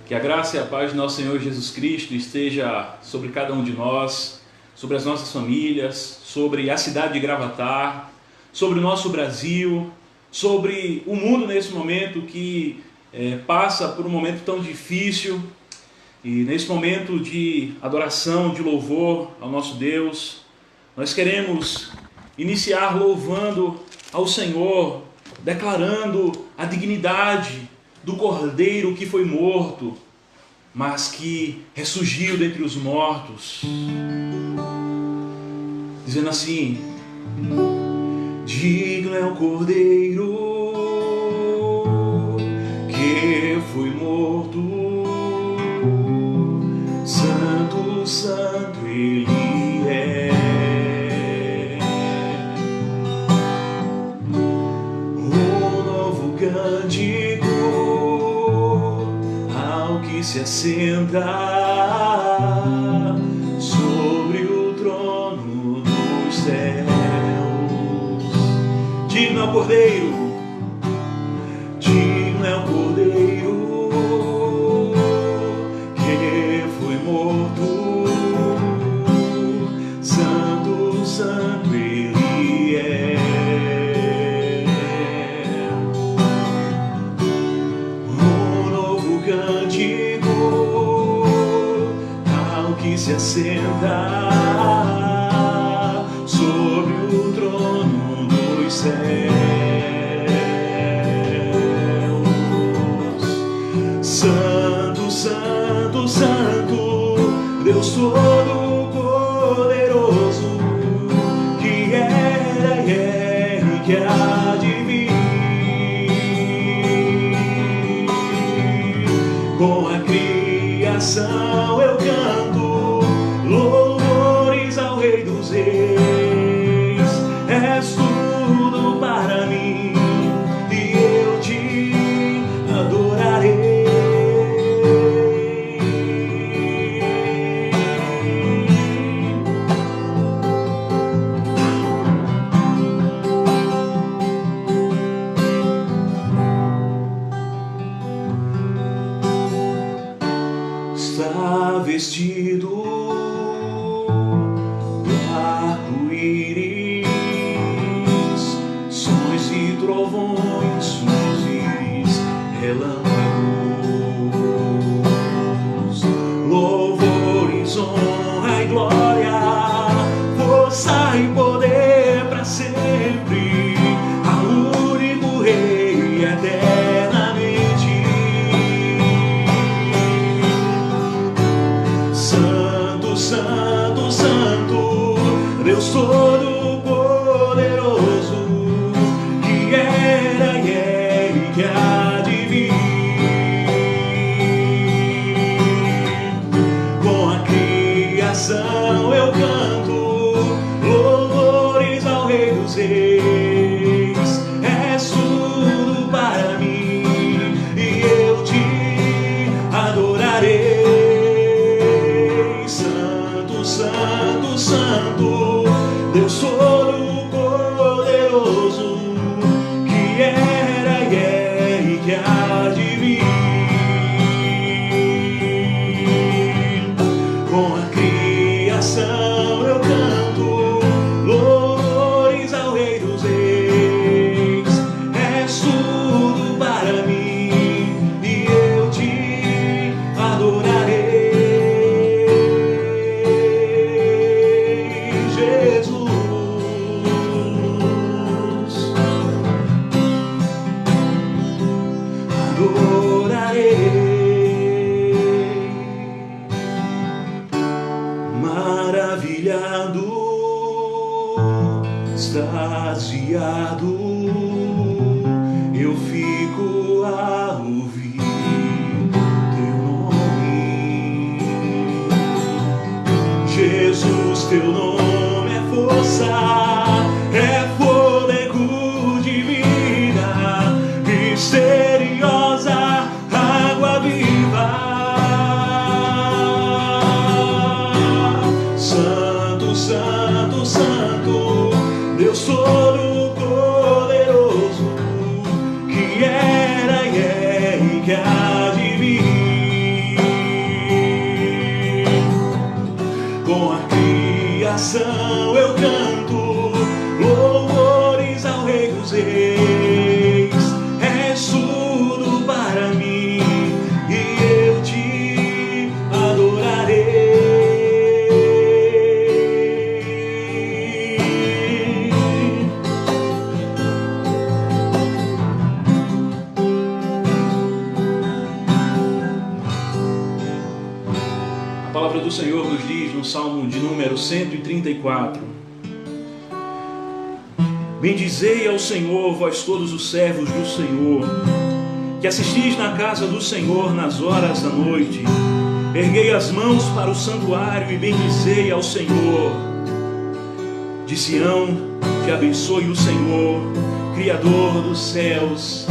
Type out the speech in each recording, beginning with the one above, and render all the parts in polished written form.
Que a graça e a paz de nosso Senhor Jesus Cristo esteja sobre cada um de nós, sobre as nossas famílias, sobre a cidade de Gravatar, sobre o nosso Brasil, sobre o mundo nesse momento que passa por um momento tão difícil. E nesse momento de adoração, de louvor ao nosso Deus, nós queremos iniciar louvando ao Senhor, declarando a dignidade do Cordeiro que foi morto, mas que ressurgiu dentre os mortos, dizendo assim: digno é o Cordeiro que foi morto, santo, santo Ele é. Um novo cântico ao que se assenta sobre o trono dos céus. Digno é o Cordeiro, digno é o Cordeiro que foi morto, santo, santo Ele é. Um novo cântico ao que se assenta sobre o trono dos céus. Santo, santo, santo, Deus Todo-Poderoso, que era e é e que há de vir. Com a criação eu canto louvores ao Rei dos Reis. És tudo para mim e eu te adorarei. Está vestido do arco-íris, sons e trovões, suzes, relâmpagos, louvores, honra e glória, força e poder para sempre, ao único Rei eternamente. Santo, santo, santo, Deus Todo-Poderoso, que era e é e que há de vir. Com a criação eu canto louvores ao Rei dos Reis. És tudo para mim e eu te adorarei. Santo, santo, santo, Deus Todo-Poderoso, que era e é e que há de vir. Com a criação eu canto louvores ao Rei dos Reis. És tudo para mim e eu te adorarei. Maravilhado, extasiado, eu fico a ouvir teu nome. Jesus, teu nome é força, é fôlego de vida, misteriosa água viva. Santo, santo, santo, Deus Todo-Poderoso, que era e é e que há de vir. criação eu canto louvores ao Rei dos Reis. És tudo para mim e eu te adorarei. A palavra do Senhor nos diz no Salmo de número 134: Bendizei ao Senhor, vós todos os servos do Senhor, que assistis na casa do Senhor nas horas da noite. Erguei as mãos para o santuário e bendizei ao Senhor. De Sião te abençoe o Senhor, Criador dos céus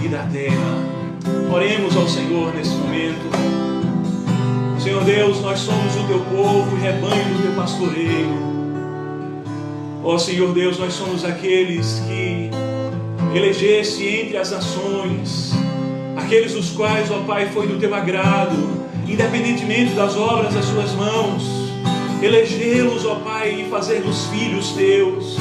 e da terra. Oremos ao Senhor nesse momento. Senhor Deus, nós somos o teu povo, o rebanho do teu pastoreio. Ó Senhor Deus, nós somos aqueles que elegeste entre as nações, aqueles os quais, ó Pai, foi do teu agrado, independentemente das obras das suas mãos, elegê-los, ó Pai, e fazer-los filhos teus.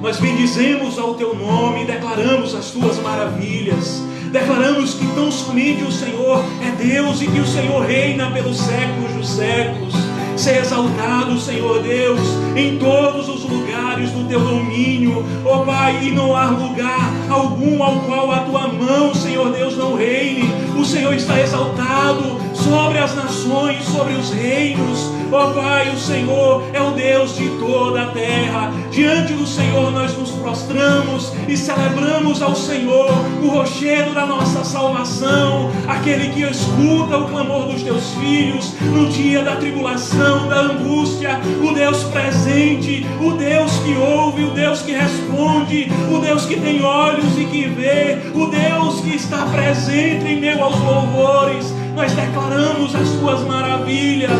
Nós bendizemos ao teu nome, declaramos as tuas maravilhas, declaramos que tão somente o Senhor é Deus e que o Senhor reina pelos séculos dos séculos. Seja exaltado, Senhor Deus, em todos os lugares do teu domínio, ó Pai, e não há lugar algum ao qual a tua mão, Senhor Deus, não reine. O Senhor está exaltado sobre as nações, sobre os reinos, ó Pai. O Senhor é o Deus de toda a terra. Diante do Senhor nós nos prostramos e celebramos ao Senhor, o rochedo da nossa salvação, aquele que escuta o clamor dos teus filhos no dia da tribulação, da angústia, o Deus presente, o Deus que ouve, o Deus que responde, o Deus que tem olhos e que vê, o Deus que está presente em meio aos louvores. Nós declaramos as tuas maravilhas,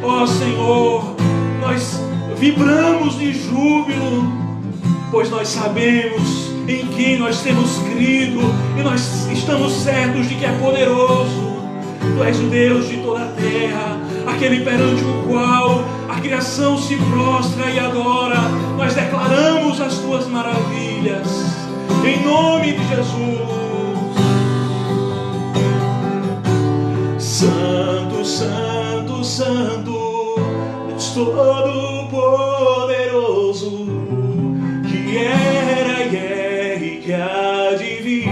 ó Senhor. Nós vibramos de júbilo, pois nós sabemos em quem nós temos crido e nós estamos certos de que é poderoso. Tu és o Deus de toda a terra, aquele perante o qual a criação se prostra e adora. Nós declaramos as tuas maravilhas, em nome de Jesus. Santo, Santo, Santo, Deus Todo-Poderoso, que era e é e que há de vir.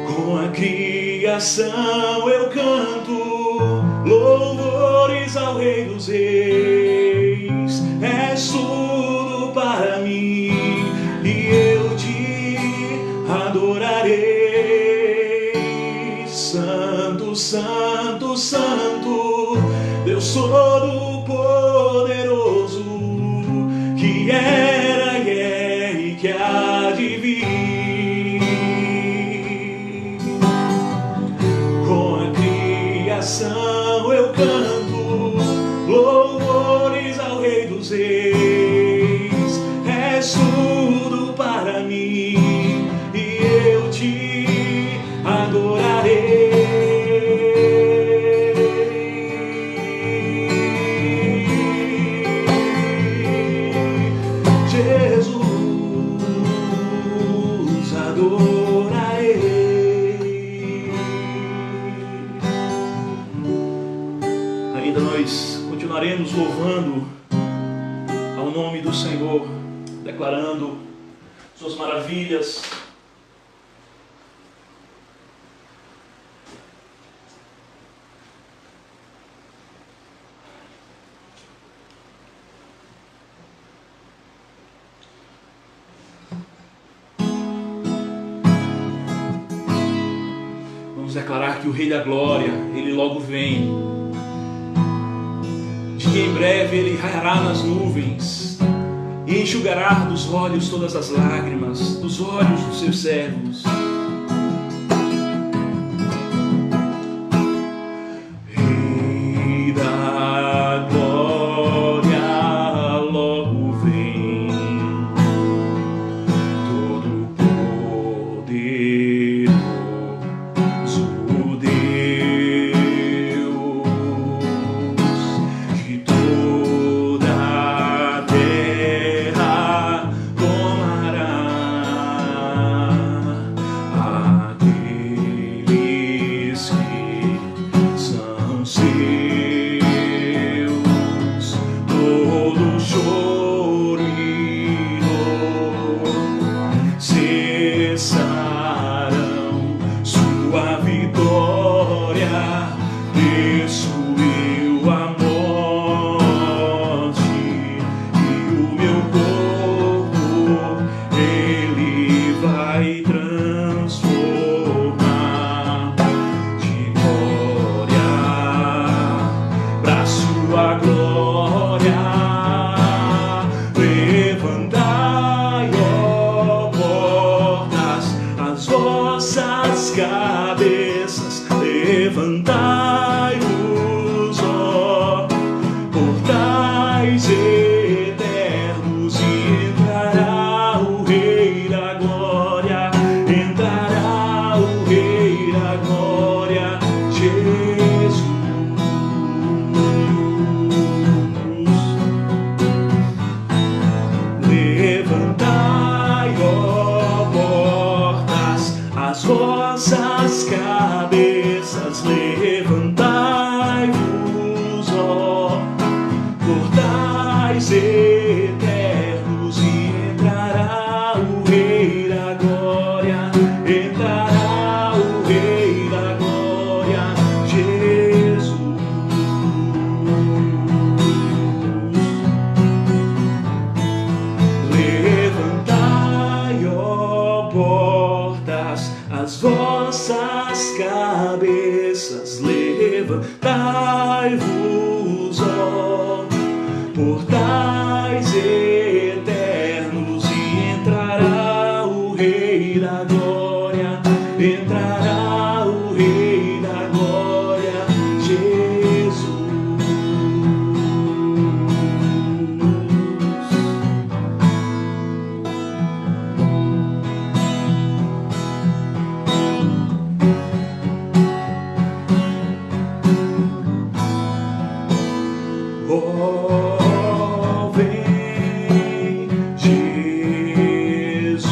Com a criação eu canto louvores ao Rei dos Reis. És tudo para mim e eu te adorarei. Santo, Santo, Santo, Deus Todo-Poderoso, que era e é e que há de vir. Com a criação eu canto louvores ao Rei dos Reis. És tudo para mim e eu te adorarei. Ainda nós continuaremos louvando ao nome do Senhor, declarando suas maravilhas. Vamos declarar que o Rei da Glória, Ele logo vem, de que em breve Ele raiará nas nuvens e enxugará dos olhos todas as lágrimas, dos olhos dos seus servos. Rei da Glória logo vem, todo poderoso Deus. portais eternos, e entrará o Rei da Glória, entrará o Rei da Glória, Jesus. Oh, vem, Jesus.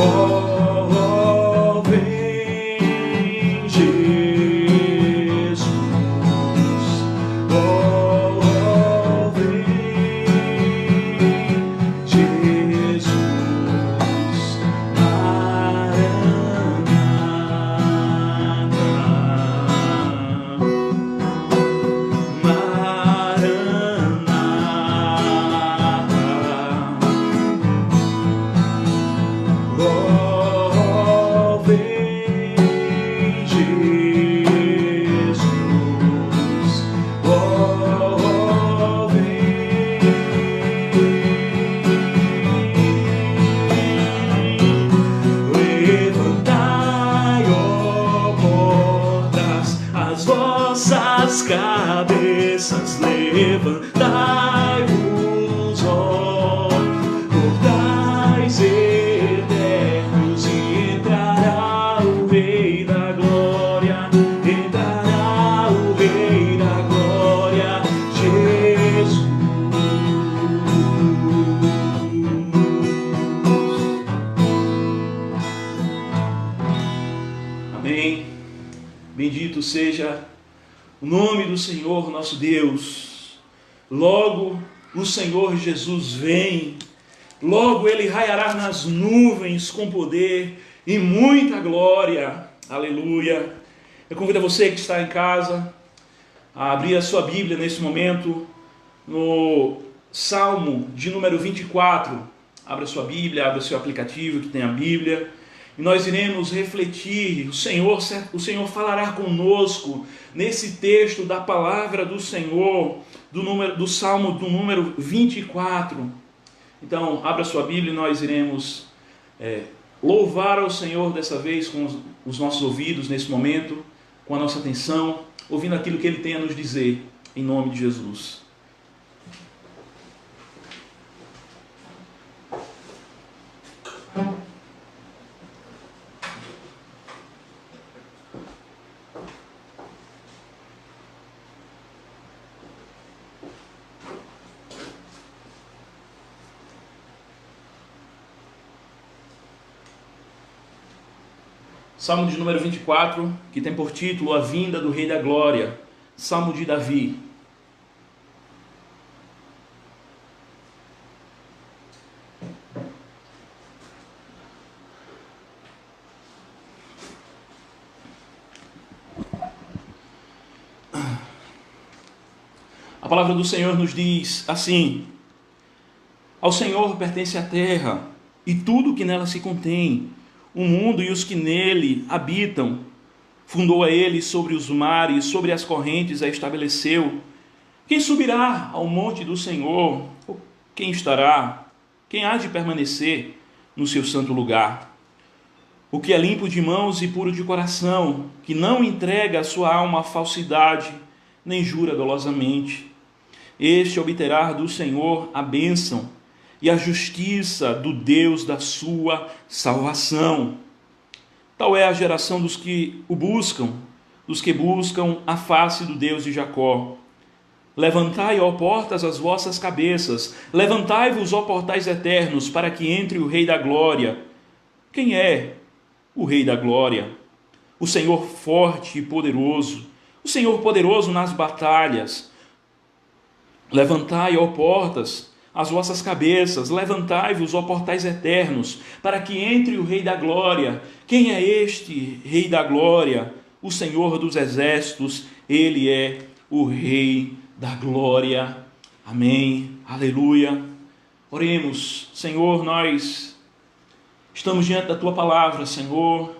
Oh, vem, Jesus. Oh, vem, Jesus. Oh, vem, Jesus. Oh, vem, Jesus. Oh, vem. Levantai, ó portas, as vossas cabeças, levantai-vos, ó portais eternos, e entrará o Rei da Glória, entrará o Rei da Glória, Jesus. Amém. Bendito seja o nome do Senhor nosso Deus. Logo o Senhor Jesus vem, logo Ele raiará nas nuvens com poder e muita glória. Aleluia. Eu convido a você que está em casa a abrir a sua Bíblia nesse momento no Salmo de número 24. Abra sua Bíblia, abra seu aplicativo que tem a Bíblia. E nós iremos refletir, o Senhor falará conosco nesse texto da palavra do Senhor, do Salmo do número 24. Então, abra sua Bíblia e nós iremos louvar ao Senhor dessa vez com os nossos ouvidos nesse momento, com a nossa atenção, ouvindo aquilo que Ele tem a nos dizer, em nome de Jesus. Salmo de número 24, que tem por título A Vinda do Rei da Glória. Salmo de Davi. A palavra do Senhor nos diz assim: Ao Senhor pertence a terra e tudo que nela se contém, o mundo e os que nele habitam. Fundou a ele sobre os mares, sobre as correntes a estabeleceu. Quem subirá ao monte do Senhor? Quem estará? Quem há de permanecer no seu santo lugar? O que é limpo de mãos e puro de coração, que não entrega a sua alma à falsidade, nem jura dolosamente. Este obterá do Senhor a bênção e a justiça do Deus da sua salvação. Tal é a geração dos que o buscam, dos que buscam a face do Deus de Jacó. Levantai, ó portas, as vossas cabeças, levantai-vos, ó portais eternos, para que entre o Rei da Glória. Quem é o Rei da Glória? O Senhor forte e poderoso, o Senhor poderoso nas batalhas. Levantai, ó portas, as vossas cabeças, levantai-vos, ó portais eternos, para que entre o Rei da Glória. Quem é este Rei da Glória? O Senhor dos Exércitos, Ele é o Rei da Glória. Amém, aleluia. Oremos. Senhor, nós estamos diante da Tua Palavra, Senhor,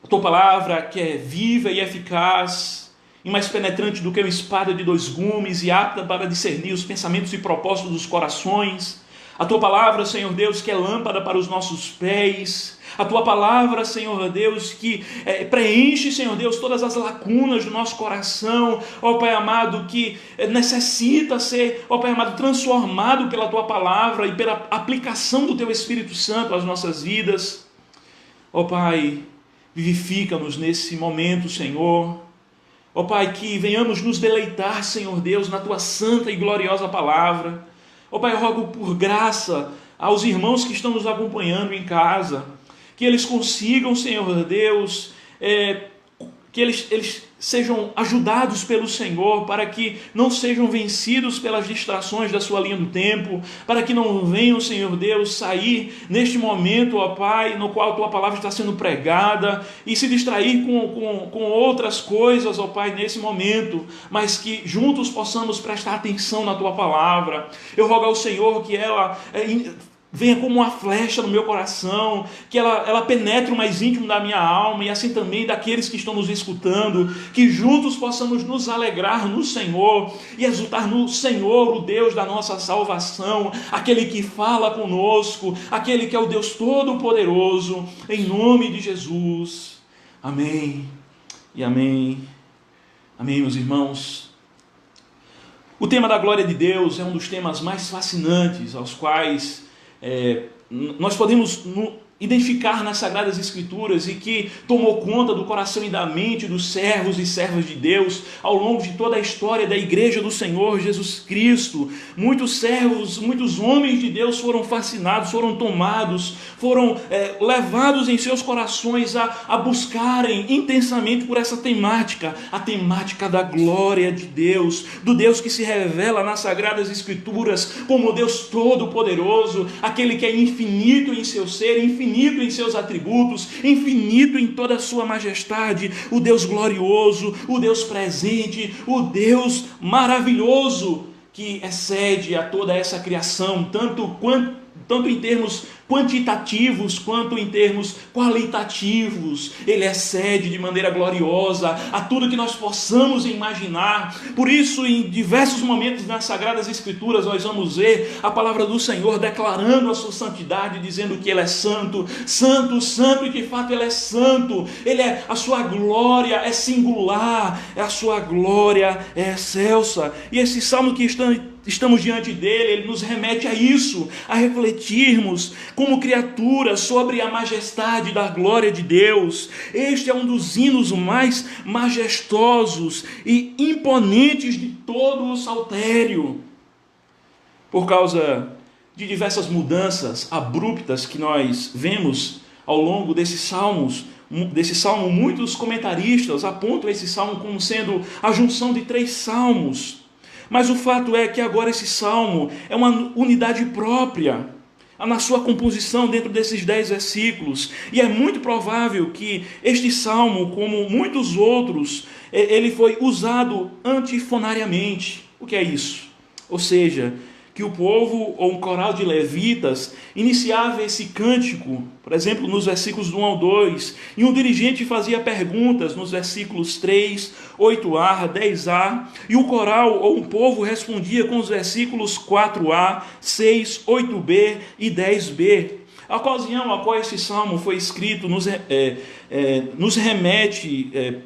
a Tua Palavra que é viva e eficaz, e mais penetrante do que uma espada de 2 gumes, e apta para discernir os pensamentos e propósitos dos corações. A Tua Palavra, Senhor Deus, que é lâmpada para os nossos pés. A Tua Palavra, Senhor Deus, que preenche, Senhor Deus, todas as lacunas do nosso coração, ó Pai amado, que necessita ser, ó Pai amado, transformado pela Tua Palavra e pela aplicação do Teu Espírito Santo às nossas vidas. Ó Pai, vivifica-nos nesse momento, Senhor. Ó Pai, que venhamos nos deleitar, Senhor Deus, na Tua santa e gloriosa Palavra. Ó Pai, eu rogo por graça aos irmãos que estão nos acompanhando em casa, que eles consigam, Senhor Deus, que eles sejam ajudados pelo Senhor, para que não sejam vencidos pelas distrações da sua linha do tempo, para que não venham, Senhor Deus, sair neste momento, ó Pai, no qual a Tua Palavra está sendo pregada, e se distrair com outras coisas, ó Pai, nesse momento, mas que juntos possamos prestar atenção na Tua Palavra. Eu rogo ao Senhor que ela venha como uma flecha no meu coração, que ela penetre o mais íntimo da minha alma, e assim também daqueles que estão nos escutando, que juntos possamos nos alegrar no Senhor, e exultar no Senhor, o Deus da nossa salvação, aquele que fala conosco, aquele que é o Deus Todo-Poderoso, em nome de Jesus. Amém e amém. Amém, meus irmãos. O tema da glória de Deus é um dos temas mais fascinantes, aos quais nós podemos identificar nas Sagradas Escrituras, e que tomou conta do coração e da mente dos servos e servas de Deus ao longo de toda a história da Igreja do Senhor Jesus Cristo. Muitos servos, muitos homens de Deus foram fascinados, foram tomados, foram levados em seus corações a buscarem intensamente por essa temática, a temática da glória de Deus, do Deus que se revela nas Sagradas Escrituras como Deus Todo-Poderoso, aquele que é infinito em seu ser, infinito em seus atributos, infinito em toda a sua majestade, o Deus glorioso, o Deus presente, o Deus maravilhoso, que excede a toda essa criação, tanto em termos quantitativos quanto em termos qualitativos. Ele excede de maneira gloriosa a tudo que nós possamos imaginar. Por isso, em diversos momentos nas Sagradas Escrituras, nós vamos ver a palavra do Senhor declarando a sua santidade, dizendo que Ele é santo, santo, santo, e de fato Ele é santo. A sua glória é singular, a sua glória é excelsa. E esse salmo que estamos diante dele, ele nos remete a isso, a refletirmos como criaturas sobre a majestade da glória de Deus. Este é um dos hinos mais majestosos e imponentes de todo o saltério. Por causa de diversas mudanças abruptas que nós vemos ao longo desse salmo, muitos comentaristas apontam esse salmo como sendo a junção de 3 salmos. Mas o fato é que agora esse salmo é uma unidade própria na sua composição dentro desses 10 versículos. E é muito provável que este salmo, como muitos outros, ele foi usado antifonariamente. O que é isso? Ou seja, que o povo ou um coral de levitas iniciava esse cântico, por exemplo, nos versículos do 1 ao 2, e um dirigente fazia perguntas nos versículos 3, 8a, 10a, e o coral ou um povo respondia com os versículos 4a, 6, 8b e 10b. A ocasião a qual esse salmo foi escrito nos remete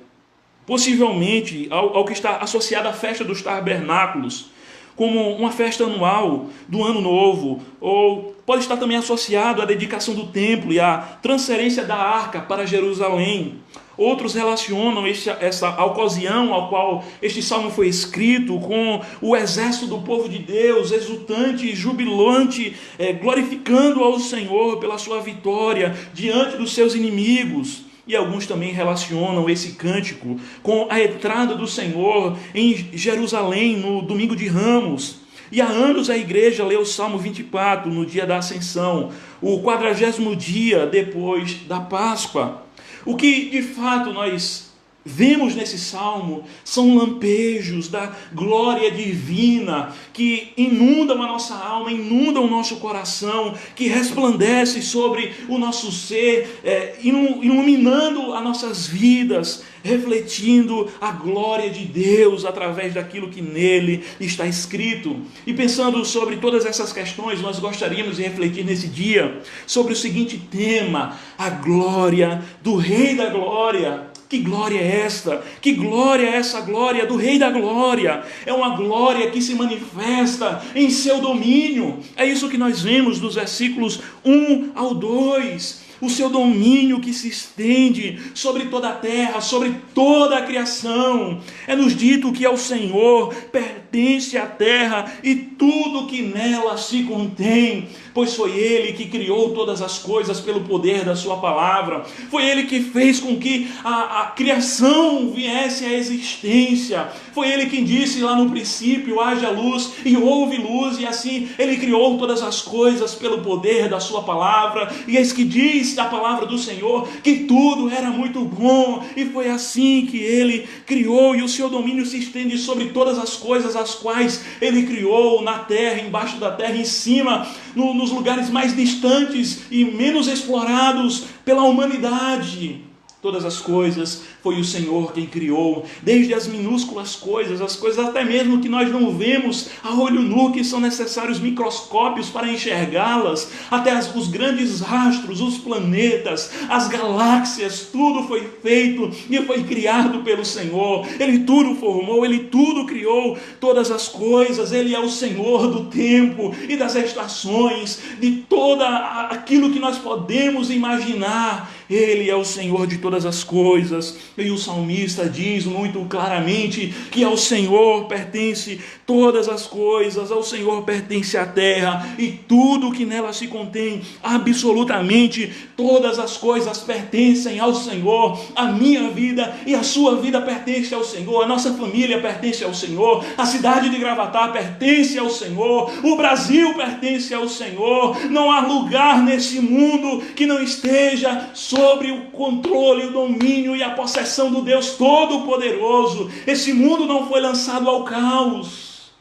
possivelmente ao que está associado à festa dos tabernáculos, como uma festa anual do Ano Novo, ou pode estar também associado à dedicação do templo e à transferência da arca para Jerusalém. Outros relacionam essa ocasião ao qual este salmo foi escrito com o exército do povo de Deus, exultante e jubilante, glorificando ao Senhor pela sua vitória diante dos seus inimigos. E alguns também relacionam esse cântico com a entrada do Senhor em Jerusalém no domingo de Ramos. E há anos a igreja lê o Salmo 24 no dia da Ascensão, o 40º dia depois da Páscoa. O que de fato nós vemos nesse salmo são lampejos da glória divina que inundam a nossa alma, inundam o nosso coração, que resplandece sobre o nosso ser, iluminando as nossas vidas, refletindo a glória de Deus através daquilo que nele está escrito. E pensando sobre todas essas questões, nós gostaríamos de refletir nesse dia sobre o seguinte tema: a glória do Rei da Glória. Que glória é esta? Que glória é essa glória do Rei da Glória? É uma glória que se manifesta em seu domínio. É isso que nós vemos dos versículos 1 ao 2. O seu domínio que se estende sobre toda a terra, sobre toda a criação. É-nos dito que ao Senhor pertence a terra e tudo que nela se contém, pois foi Ele que criou todas as coisas pelo poder da sua palavra. Foi Ele que fez com que a criação viesse à existência. Foi Ele quem disse lá no princípio: haja luz, e houve luz, e assim Ele criou todas as coisas pelo poder da sua palavra. E eis que diz da palavra do Senhor que tudo era muito bom, e foi assim que Ele criou, e o seu domínio se estende sobre todas as coisas as quais Ele criou, na terra, embaixo da terra, em cima, nos lugares mais distantes e menos explorados pela humanidade. Todas as coisas foi o Senhor quem criou, desde as minúsculas coisas, as coisas até mesmo que nós não vemos a olho nu, que são necessários microscópios para enxergá-las, até os grandes astros, os planetas, as galáxias, tudo foi feito e foi criado pelo Senhor. Ele tudo formou, Ele tudo criou, todas as coisas. Ele é o Senhor do tempo e das estações, de toda aquilo que nós podemos imaginar. Ele é o Senhor de todas as coisas. E o salmista diz muito claramente que ao Senhor pertence todas as coisas, ao Senhor pertence a terra e tudo que nela se contém. Absolutamente todas as coisas pertencem ao Senhor. A minha vida e a sua vida pertence ao Senhor, a nossa família pertence ao Senhor, a cidade de Gravatá pertence ao Senhor, o Brasil pertence ao Senhor. Não há lugar nesse mundo que não esteja sobre o controle, o domínio e a possessão do Deus Todo-Poderoso. Esse mundo não foi lançado ao caos.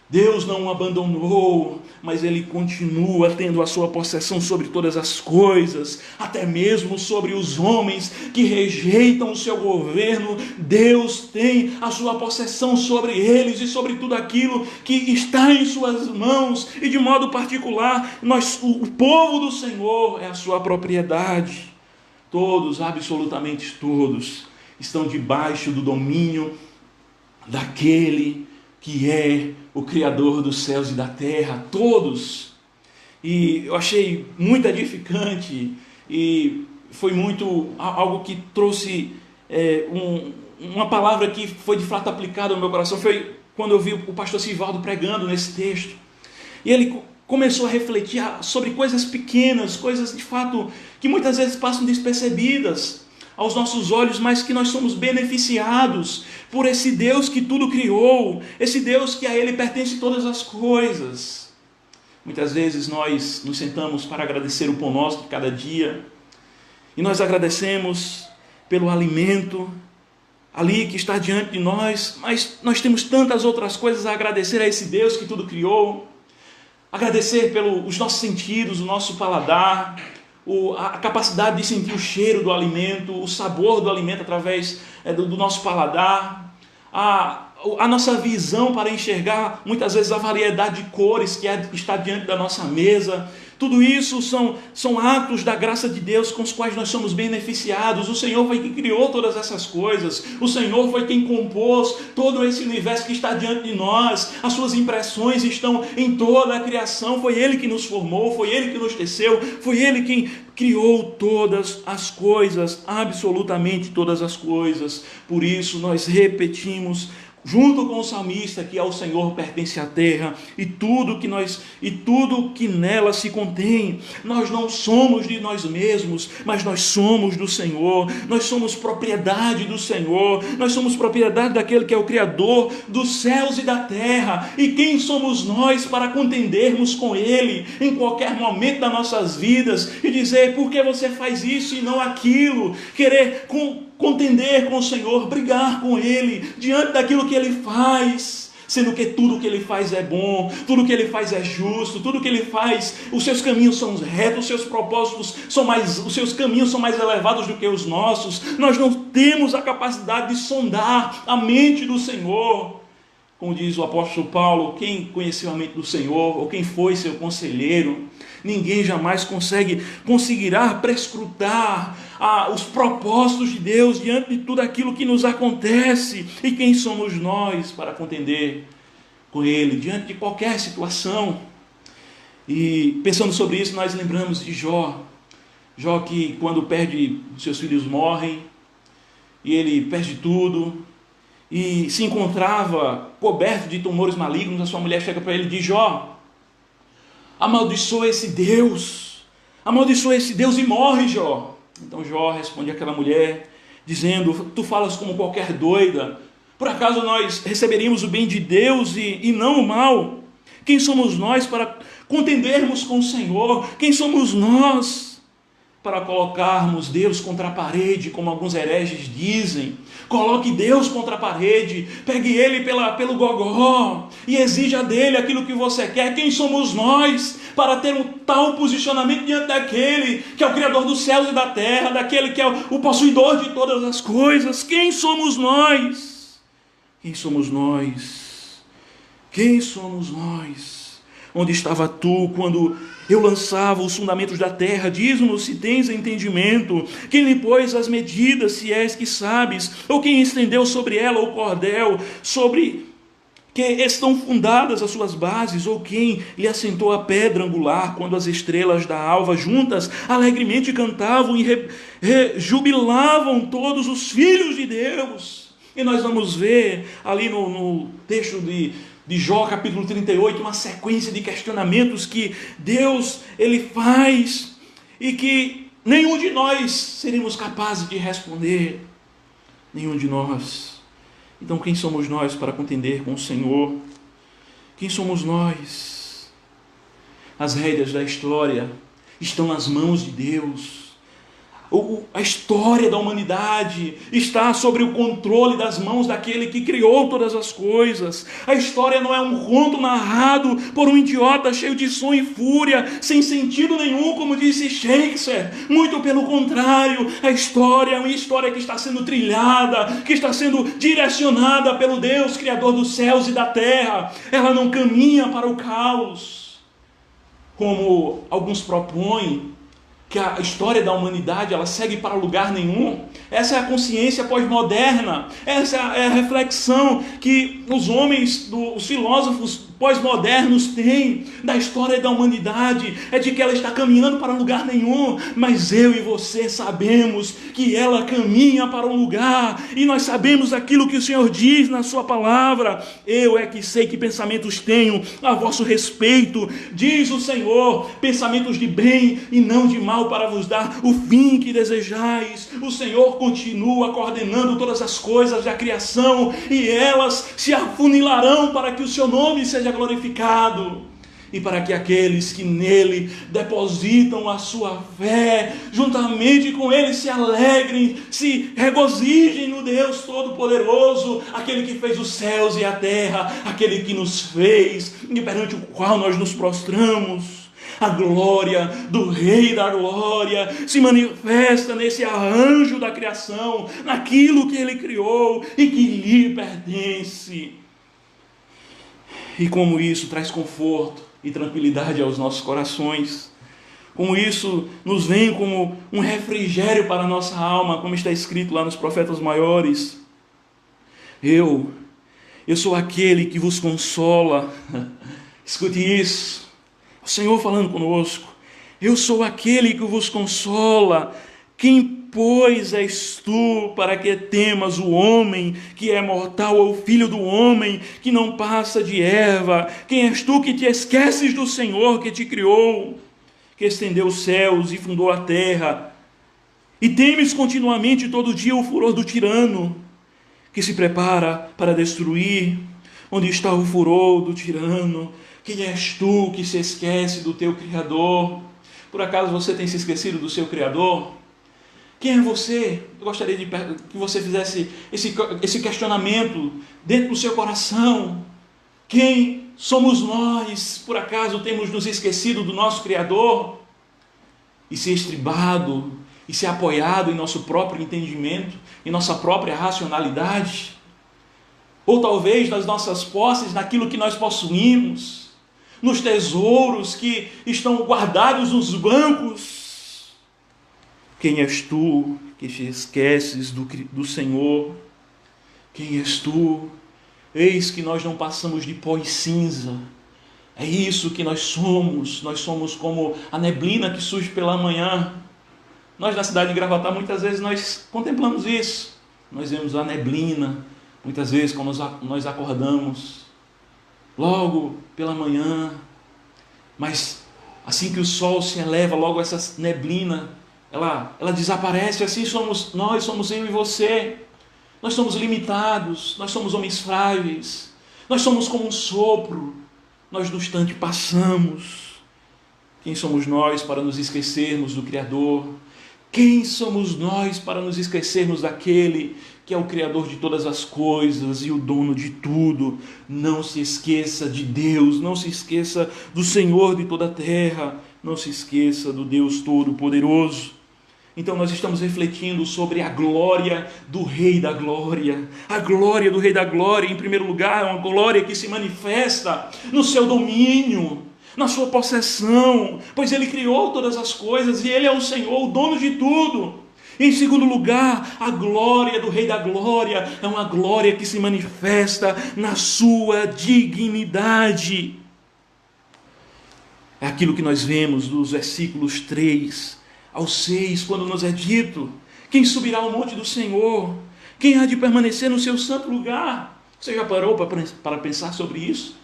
Deus não o abandonou, mas Ele continua tendo a sua possessão sobre todas as coisas, até mesmo sobre os homens que rejeitam o seu governo. Deus tem a sua possessão sobre eles e sobre tudo aquilo que está em suas mãos, e de modo particular, o povo do Senhor é a sua propriedade. Todos, absolutamente todos, estão debaixo do domínio daquele que é o Criador dos céus e da terra, todos. E eu achei muito edificante, e foi algo que trouxe uma palavra que foi de fato aplicada no meu coração. Foi quando eu vi o pastor Sivaldo pregando nesse texto, e ele começou a refletir sobre coisas pequenas, coisas de fato que muitas vezes passam despercebidas aos nossos olhos, mas que nós somos beneficiados por esse Deus que tudo criou, esse Deus que a Ele pertence todas as coisas. Muitas vezes nós nos sentamos para agradecer o pão nosso de cada dia, e nós agradecemos pelo alimento ali que está diante de nós, mas nós temos tantas outras coisas a agradecer a esse Deus que tudo criou. Agradecer pelos nossos sentidos, o nosso paladar, a capacidade de sentir o cheiro do alimento, o sabor do alimento através do nosso paladar, a nossa visão para enxergar muitas vezes a variedade de cores que está diante da nossa mesa. Tudo isso são atos da graça de Deus com os quais nós somos beneficiados. O Senhor foi quem criou todas essas coisas. O Senhor foi quem compôs todo esse universo que está diante de nós. As suas impressões estão em toda a criação. Foi Ele que nos formou, foi Ele que nos teceu, foi Ele quem criou todas as coisas, absolutamente todas as coisas. Por isso nós repetimos junto com o salmista, que ao Senhor pertence a terra e tudo que nela se contém. Nós não somos de nós mesmos, mas nós somos do Senhor. Nós somos propriedade do Senhor. Nós somos propriedade daquele que é o Criador dos céus e da terra. E quem somos nós para contendermos com Ele em qualquer momento das nossas vidas e dizer: por que você faz isso e não aquilo? Querer contender com o Senhor, brigar com Ele diante daquilo que Ele faz, sendo que tudo que Ele faz é bom, tudo que Ele faz é justo, tudo que Ele faz, os seus caminhos são retos, os seus propósitos os seus caminhos são mais elevados do que os nossos. Nós não temos a capacidade de sondar a mente do Senhor. Como diz o apóstolo Paulo, quem conheceu a mente do Senhor, ou quem foi seu conselheiro? Ninguém jamais conseguirá prescrutar os propósitos de Deus diante de tudo aquilo que nos acontece. E quem somos nós para contender com Ele diante de qualquer situação? E pensando sobre isso, nós lembramos de Jó. Jó, que quando perde, seus filhos morrem, e ele perde tudo, e se encontrava coberto de tumores malignos. A sua mulher chega para ele e diz: Jó, amaldiçoa esse Deus e morre, Jó. Então Jó responde àquela mulher, dizendo: tu falas como qualquer doida. Por acaso nós receberíamos o bem de Deus e não o mal? Quem somos nós para contendermos com o Senhor? Quem somos nós para colocarmos Deus contra a parede, como alguns hereges dizem? Coloque Deus contra a parede, pegue Ele pelo gogó e exija dele aquilo que você quer. Quem somos nós para ter um tal posicionamento diante daquele que é o Criador dos céus e da terra, daquele que é o possuidor de todas as coisas? Quem somos nós? Quem somos nós? Quem somos nós? Onde estava tu quando eu lançava os fundamentos da terra? Diz-nos se tens entendimento. Quem lhe pôs as medidas, se és que sabes? Ou quem estendeu sobre ela o cordel, sobre que estão fundadas as suas bases? Ou quem lhe assentou a pedra angular, quando as estrelas da alva juntas alegremente cantavam e jubilavam todos os filhos de Deus? E nós vamos ver ali no texto de Jó, capítulo 38, uma sequência de questionamentos que Deus ele faz e que nenhum de nós seríamos capazes de responder. Nenhum de nós. Então quem somos nós para contender com o Senhor? Quem somos nós? As rédeas da história estão nas mãos de Deus. A história da humanidade está sobre o controle das mãos daquele que criou todas as coisas. A história não é um conto narrado por um idiota cheio de som e fúria, sem sentido nenhum, como disse Shakespeare. Muito pelo contrário, a história é uma história que está sendo trilhada, que está sendo direcionada pelo Deus, Criador dos céus e da terra. Ela não caminha para o caos, como alguns propõem, que a história da humanidade ela segue para lugar nenhum. Essa é a consciência pós-moderna, essa é a reflexão que os homens, os filósofos pós-modernos têm da história da humanidade, é de que ela está caminhando para lugar nenhum, mas eu e você sabemos que ela caminha para um lugar, e nós sabemos aquilo que o Senhor diz na sua palavra: eu é que sei que pensamentos tenho a vosso respeito, diz o Senhor, pensamentos de bem e não de mal, para vos dar o fim que desejais. O Senhor continua coordenando todas as coisas da criação, e elas se afunilarão para que o seu nome seja glorificado, e para que aqueles que nele depositam a sua fé, juntamente com ele se alegrem, se regozijem no Deus Todo-Poderoso, aquele que fez os céus e a terra, aquele que nos fez e perante o qual nós nos prostramos. A glória do Rei da Glória se manifesta nesse arranjo da criação, naquilo que ele criou e que lhe pertence. E como isso traz conforto e tranquilidade aos nossos corações, como isso nos vem como um refrigério para a nossa alma, como está escrito lá nos profetas maiores: eu sou aquele que vos consola. Escute isso, o Senhor falando conosco: eu sou aquele que vos consola, quem pois, és tu para que temas o homem que é mortal, ou o filho do homem que não passa de erva? Quem és tu que te esqueces do Senhor que te criou, que estendeu os céus e fundou a terra, e temes continuamente todo dia o furor do tirano, que se prepara para destruir? Onde está o furor do tirano? Quem és tu que se esquece do teu Criador? Por acaso você tem se esquecido do seu Criador? Quem é você? Eu gostaria que você fizesse esse questionamento dentro do seu coração. Quem somos nós? Por acaso temos nos esquecido do nosso Criador? E se estribado, e se apoiado em nosso próprio entendimento, em nossa própria racionalidade? Ou talvez nas nossas posses, naquilo que nós possuímos, nos tesouros que estão guardados nos bancos? Quem és tu que te esqueces do Senhor? Quem és tu? Eis que nós não passamos de pó e cinza. É isso que nós somos como a neblina que surge pela manhã. Nós na cidade de Gravatá muitas vezes nós contemplamos isso. Nós vemos a neblina, muitas vezes quando nós acordamos, logo pela manhã, mas assim que o sol se eleva, logo essa neblina, ela desaparece. Assim nós somos eu e você. Nós somos limitados, nós somos homens frágeis, nós somos como um sopro, nós no instante passamos. Quem somos nós para nos esquecermos do Criador? Quem somos nós para nos esquecermos daquele que é o Criador de todas as coisas e o dono de tudo? Não se esqueça de Deus, não se esqueça do Senhor de toda a terra, não se esqueça do Deus Todo-Poderoso. Então nós estamos refletindo sobre a glória do Rei da Glória. A glória do Rei da Glória, em primeiro lugar, é uma glória que se manifesta no seu domínio, na sua possessão, pois Ele criou todas as coisas e Ele é o Senhor, o dono de tudo. Em segundo lugar, a glória do Rei da Glória é uma glória que se manifesta na sua dignidade. É aquilo que nós vemos dos versículos 3 ao 6, quando nos é dito: quem subirá ao monte do Senhor? Quem há de permanecer no seu santo lugar? Você já parou para pensar sobre isso?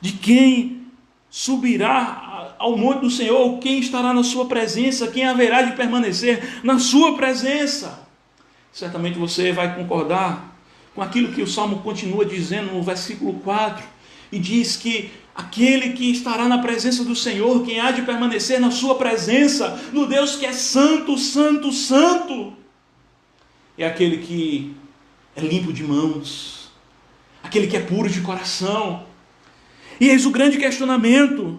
De quem subirá ao monte do Senhor? Quem estará na sua presença? Quem haverá de permanecer na sua presença? Certamente você vai concordar com aquilo que o Salmo continua dizendo no versículo 4, e diz que aquele que estará na presença do Senhor, quem há de permanecer na sua presença, no Deus que é santo, santo, santo, é aquele que é limpo de mãos, aquele que é puro de coração. E eis o grande questionamento: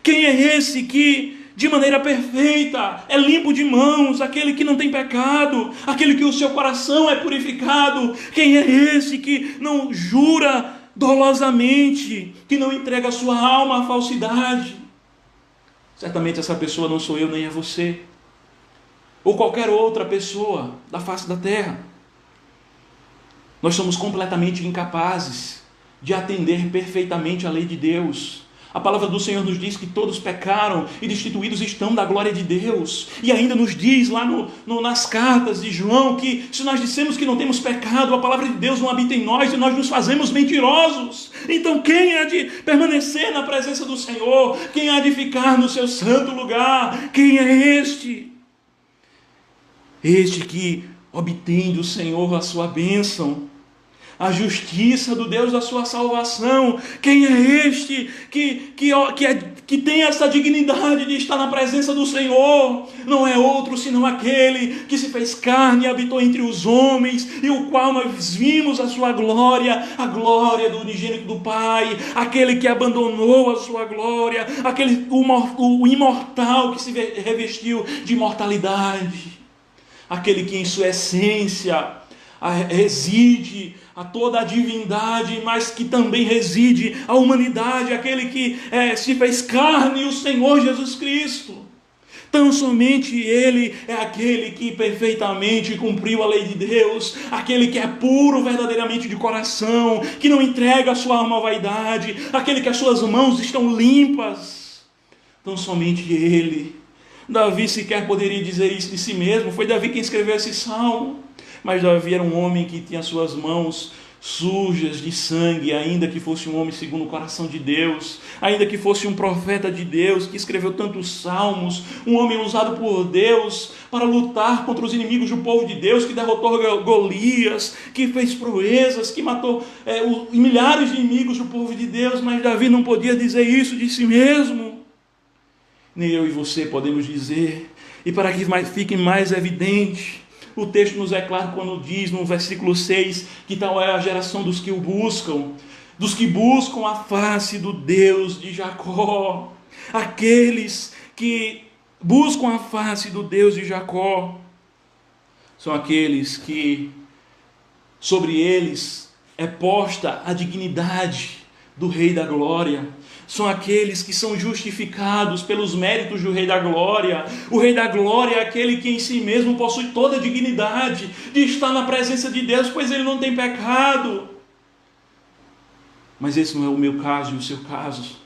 quem é esse que de maneira perfeita é limpo de mãos, aquele que não tem pecado, aquele que o seu coração é purificado? Quem é esse que não jura dolosamente, que não entrega a sua alma à falsidade? Certamente essa pessoa não sou eu nem é você, ou qualquer outra pessoa da face da terra. Nós somos completamente incapazes de atender perfeitamente à lei de Deus. A palavra do Senhor nos diz que todos pecaram e destituídos estão da glória de Deus. E ainda nos diz lá nas cartas de João que se nós dissemos que não temos pecado, a palavra de Deus não habita em nós e nós nos fazemos mentirosos. Então quem há de permanecer na presença do Senhor? Quem há de ficar no seu santo lugar? Quem é este? Este que obtém do Senhor a sua bênção, a justiça do Deus da sua salvação. Quem é este que tem essa dignidade de estar na presença do Senhor? Não é outro senão aquele que se fez carne e habitou entre os homens, e o qual nós vimos a sua glória, a glória do unigênito do Pai, aquele que abandonou a sua glória, o imortal que se revestiu de imortalidade, aquele que em sua essência reside a toda a divindade, mas que também reside a humanidade, aquele que se fez carne, o Senhor Jesus Cristo. Tão somente Ele é aquele que perfeitamente cumpriu a lei de Deus, aquele que é puro verdadeiramente de coração, que não entrega a sua alma à vaidade, aquele que as suas mãos estão limpas. Tão somente Ele Davi sequer poderia dizer isso de si mesmo. Foi Davi quem escreveu esse salmo. Mas Davi era um homem que tinha suas mãos sujas de sangue, ainda que fosse um homem segundo o coração de Deus, ainda que fosse um profeta de Deus, que escreveu tantos salmos, um homem usado por Deus para lutar contra os inimigos do povo de Deus, que derrotou Golias, que fez proezas, que matou milhares de inimigos do povo de Deus. Mas Davi não podia dizer isso de si mesmo. Nem eu e você podemos dizer. E para que fique mais evidente, o texto nos é claro quando diz no versículo 6 que tal é a geração dos que o buscam, dos que buscam a face do Deus de Jacó. Aqueles que buscam a face do Deus de Jacó são aqueles que sobre eles é posta a dignidade do Rei da Glória. São aqueles que são justificados pelos méritos do Rei da Glória. O Rei da Glória é aquele que em si mesmo possui toda a dignidade de estar na presença de Deus, pois ele não tem pecado. Mas esse não é o meu caso e o seu caso.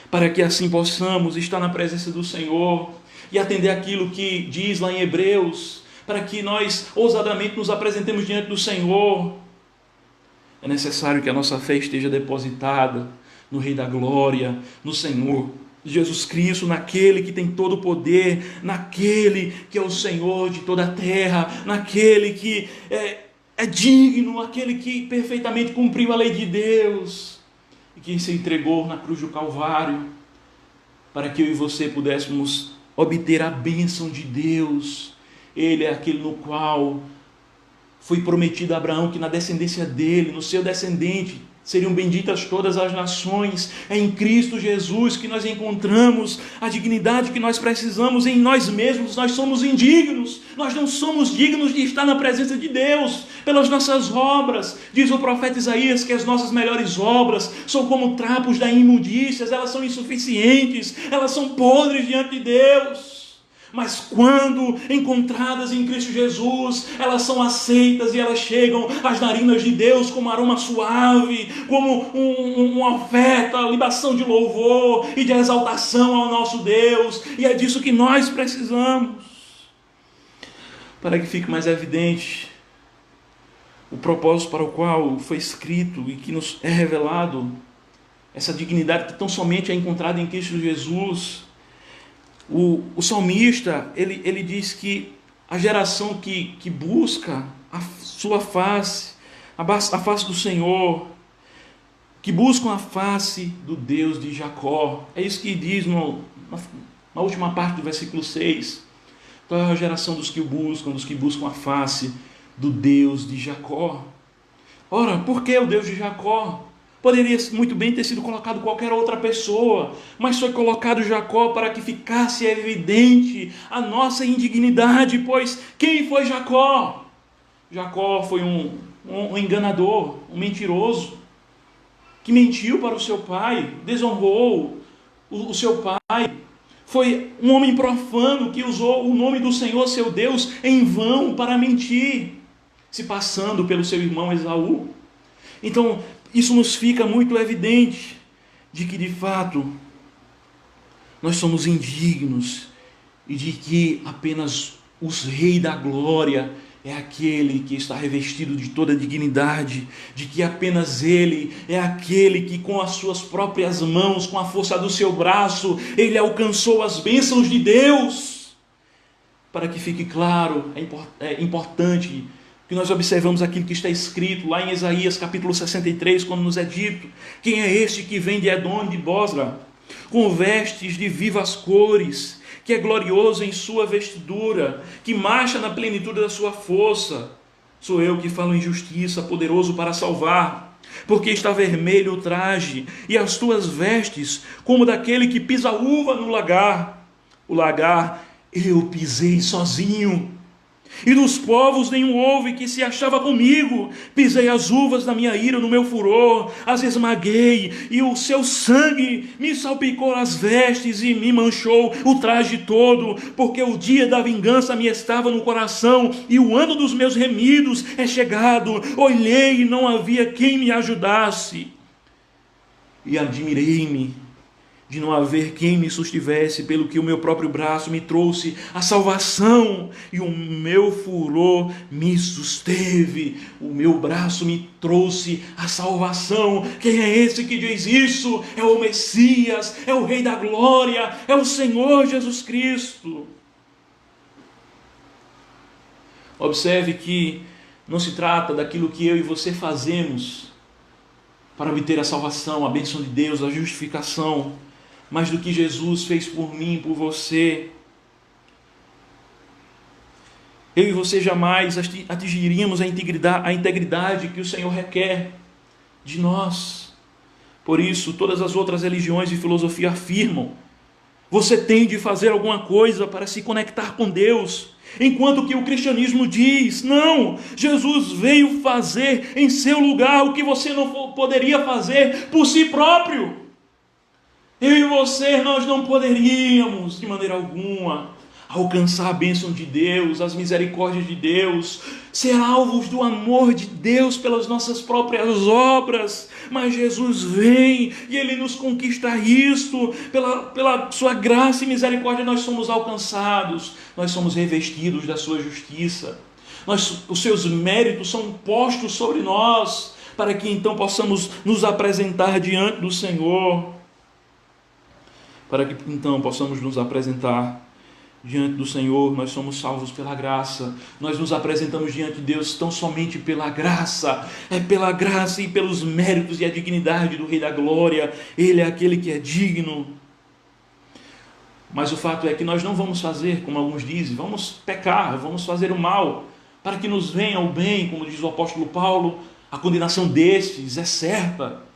Para que assim possamos estar na presença do Senhor e atender aquilo que diz lá em Hebreus, para que nós ousadamente nos apresentemos diante do Senhor, é necessário que a nossa fé esteja depositada no Rei da Glória, no Senhor Jesus Cristo, naquele que tem todo o poder, naquele que é o Senhor de toda a terra, naquele que é digno, aquele que perfeitamente cumpriu a lei de Deus e que se entregou na cruz do Calvário para que eu e você pudéssemos obter a bênção de Deus. Ele é aquele no qual foi prometido a Abraão que na descendência dele, no seu descendente, seriam benditas todas as nações. É em Cristo Jesus que nós encontramos a dignidade que nós precisamos. Em nós mesmos nós somos indignos, nós não somos dignos de estar na presença de Deus pelas nossas obras. Diz o profeta Isaías que as nossas melhores obras são como trapos da imundícia, elas são insuficientes, elas são podres diante de Deus. Mas quando encontradas em Cristo Jesus, elas são aceitas e elas chegam às narinas de Deus como aroma suave, como uma oferta, libação de louvor e de exaltação ao nosso Deus. E é disso que nós precisamos. Para que fique mais evidente o propósito para o qual foi escrito e que nos é revelado, essa dignidade que tão somente é encontrada em Cristo Jesus. O salmista, ele diz que a geração que busca a sua face, a face do Senhor, que buscam a face do Deus de Jacó, é isso que diz na última parte do versículo 6, então é a geração dos que buscam a face do Deus de Jacó. Ora, por que o Deus de Jacó? Poderia muito bem ter sido colocado qualquer outra pessoa, mas foi colocado Jacó para que ficasse evidente a nossa indignidade, pois quem foi Jacó? Jacó foi um enganador, um mentiroso, que mentiu para o seu pai, desonrou o seu pai, foi um homem profano que usou o nome do Senhor, seu Deus, em vão para mentir, se passando pelo seu irmão Esaú. Então, isso nos fica muito evidente de que, de fato, nós somos indignos e de que apenas o Rei da Glória é aquele que está revestido de toda dignidade, de que apenas Ele é aquele que com as suas próprias mãos, com a força do seu braço, Ele alcançou as bênçãos de Deus. Para que fique claro, é importante que nós observamos aquilo que está escrito lá em Isaías capítulo 63, quando nos é dito: quem é este que vem de Edom e de Bosra, com vestes de vivas cores, que é glorioso em sua vestidura, que marcha na plenitude da sua força? Sou eu que falo em justiça, poderoso para salvar, porque está vermelho o traje, e as tuas vestes como daquele que pisa uva no lagar. O lagar eu pisei sozinho, e dos povos nenhum houve que se achava comigo. Pisei as uvas da minha ira no meu furor, as esmaguei, e o seu sangue me salpicou as vestes e me manchou o traje todo, porque o dia da vingança me estava no coração, e o ano dos meus remidos é chegado. Olhei e não havia quem me ajudasse, e admirei-me de não haver quem me sustivesse, pelo que o meu próprio braço me trouxe a salvação, e o meu furor me susteve. O meu braço me trouxe a salvação. Quem é esse que diz isso? É o Messias, é o Rei da Glória, é o Senhor Jesus Cristo. Observe que não se trata daquilo que eu e você fazemos para obter a salvação, a bênção de Deus, a justificação, mas do que Jesus fez por mim, por você. Eu e você jamais atingiríamos a integridade que o Senhor requer de nós. Por isso, todas as outras religiões e filosofia afirmam: você tem de fazer alguma coisa para se conectar com Deus. Enquanto que o cristianismo diz: não, Jesus veio fazer em seu lugar o que você não poderia fazer por si próprio. Eu e você, nós não poderíamos de maneira alguma alcançar a bênção de Deus, as misericórdias de Deus, ser alvos do amor de Deus pelas nossas próprias obras, mas Jesus vem e Ele nos conquista isso, pela sua graça e misericórdia nós somos alcançados, nós somos revestidos da sua justiça, os seus méritos são postos sobre nós, para que então possamos nos apresentar diante do Senhor, diante do Senhor. Nós somos salvos pela graça, nós nos apresentamos diante de Deus tão somente pela graça, é pela graça e pelos méritos e a dignidade do Rei da Glória. Ele é aquele que é digno. Mas o fato é que nós não vamos fazer, como alguns dizem, vamos pecar, vamos fazer o mal, para que nos venha o bem, como diz o apóstolo Paulo. A condenação destes é certa,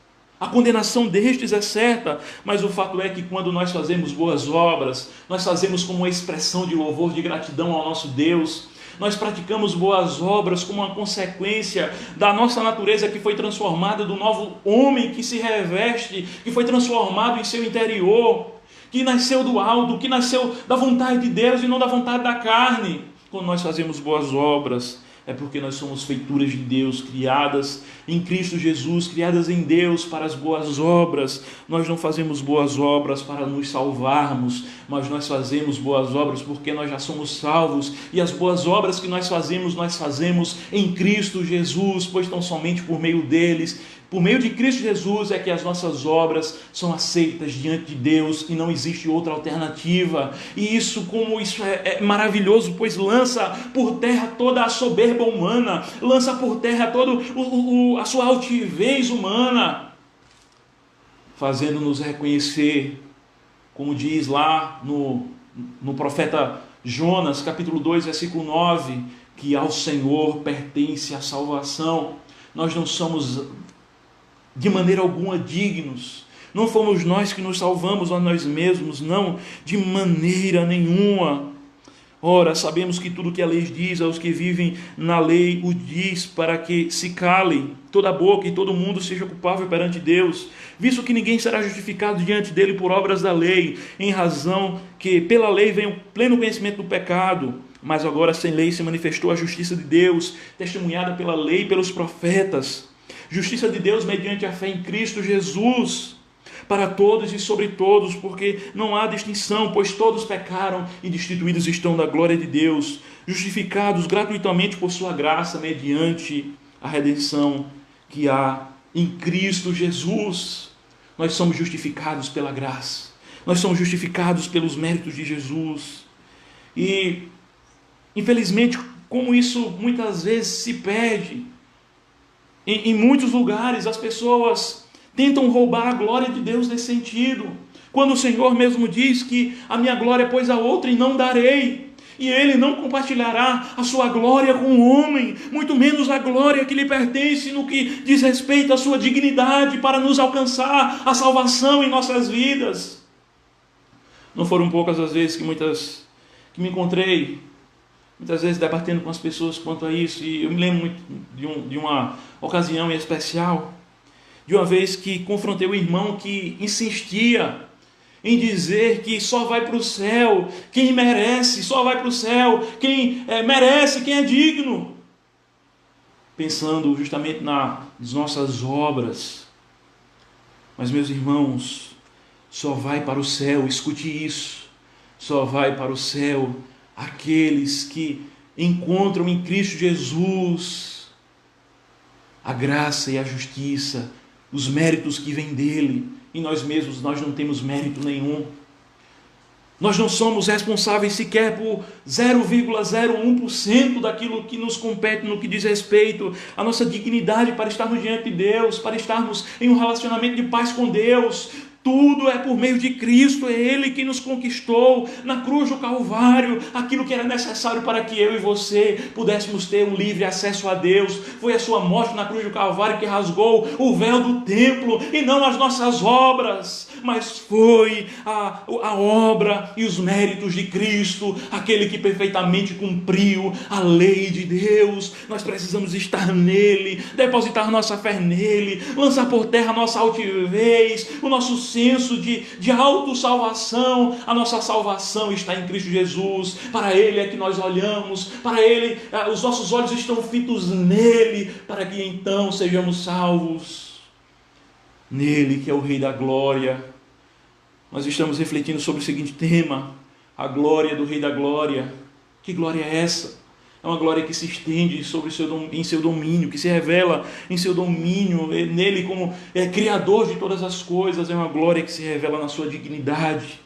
mas o fato é que quando nós fazemos boas obras, nós fazemos como uma expressão de louvor, de gratidão ao nosso Deus, nós praticamos boas obras como uma consequência da nossa natureza que foi transformada, do novo homem que se reveste, que foi transformado em seu interior, que nasceu do alto, que nasceu da vontade de Deus e não da vontade da carne. Quando nós fazemos boas obras, é porque nós somos feituras de Deus, criadas em Cristo Jesus, criadas em Deus para as boas obras. Nós não fazemos boas obras para nos salvarmos, mas nós fazemos boas obras porque nós já somos salvos, e as boas obras que nós fazemos em Cristo Jesus, pois tão somente por meio deles, por meio de Cristo Jesus, é que as nossas obras são aceitas diante de Deus, e não existe outra alternativa. E isso é maravilhoso, pois lança por terra toda a soberba humana, lança por terra toda a sua altivez humana, fazendo-nos reconhecer, como diz lá no profeta Jonas, capítulo 2, versículo 9, que ao Senhor pertence a salvação. Nós não somos de maneira alguma dignos, não fomos nós que nos salvamos a nós mesmos, não, de maneira nenhuma. Ora, sabemos que tudo que a lei diz aos que vivem na lei, o diz para que se calem toda a boca e todo mundo seja culpável perante Deus, visto que ninguém será justificado diante dele por obras da lei, em razão que pela lei vem o pleno conhecimento do pecado. Mas agora sem lei se manifestou a justiça de Deus, testemunhada pela lei e pelos profetas. Justiça de Deus mediante a fé em Cristo Jesus, para todos e sobre todos, porque não há distinção, pois todos pecaram e destituídos estão da glória de Deus, justificados gratuitamente por sua graça, mediante a redenção que há em Cristo Jesus. Nós somos justificados pela graça, nós somos justificados pelos méritos de Jesus. E, infelizmente, como isso muitas vezes se perde, em muitos lugares as pessoas tentam roubar a glória de Deus nesse sentido, quando o Senhor mesmo diz que a minha glória pois a outrem não darei, e Ele não compartilhará a sua glória com o homem, muito menos a glória que lhe pertence no que diz respeito à sua dignidade para nos alcançar a salvação em nossas vidas. Não foram poucas as vezes que me encontrei muitas vezes debatendo com as pessoas quanto a isso, e eu me lembro muito de uma ocasião em especial, de uma vez que confrontei o irmão que insistia em dizer que só vai para o céu quem merece, só vai para o céu quem merece, quem é digno, pensando justamente nas nossas obras. Mas, meus irmãos, Só vai para o céu, escute isso, só vai para o céu aqueles que encontram em Cristo Jesus a graça e a justiça, os méritos que vêm dele. Em nós mesmos nós não temos mérito nenhum. Nós não somos responsáveis sequer por 0,01% daquilo que nos compete no que diz respeito à nossa dignidade para estarmos diante de Deus, para estarmos em um relacionamento de paz com Deus. Tudo é por meio de Cristo, é Ele que nos conquistou na cruz do Calvário, aquilo que era necessário para que eu e você pudéssemos ter um livre acesso a Deus. Foi a sua morte na cruz do Calvário que rasgou o véu do templo, e não as nossas obras, mas foi a obra e os méritos de Cristo, aquele que perfeitamente cumpriu a lei de Deus. Nós precisamos estar nele, depositar nossa fé nele, lançar por terra a nossa altivez, o nosso senso de autossalvação. A nossa salvação está em Cristo Jesus, para Ele é que nós olhamos, para Ele, os nossos olhos estão fitos nele, para que então sejamos salvos nele, que é o Rei da Glória. Nós estamos refletindo sobre o seguinte tema: a glória do Rei da Glória. Que glória é essa? É uma glória que se estende em seu domínio, que se revela em seu domínio, nele como Criador de todas as coisas. É uma glória que se revela na sua dignidade.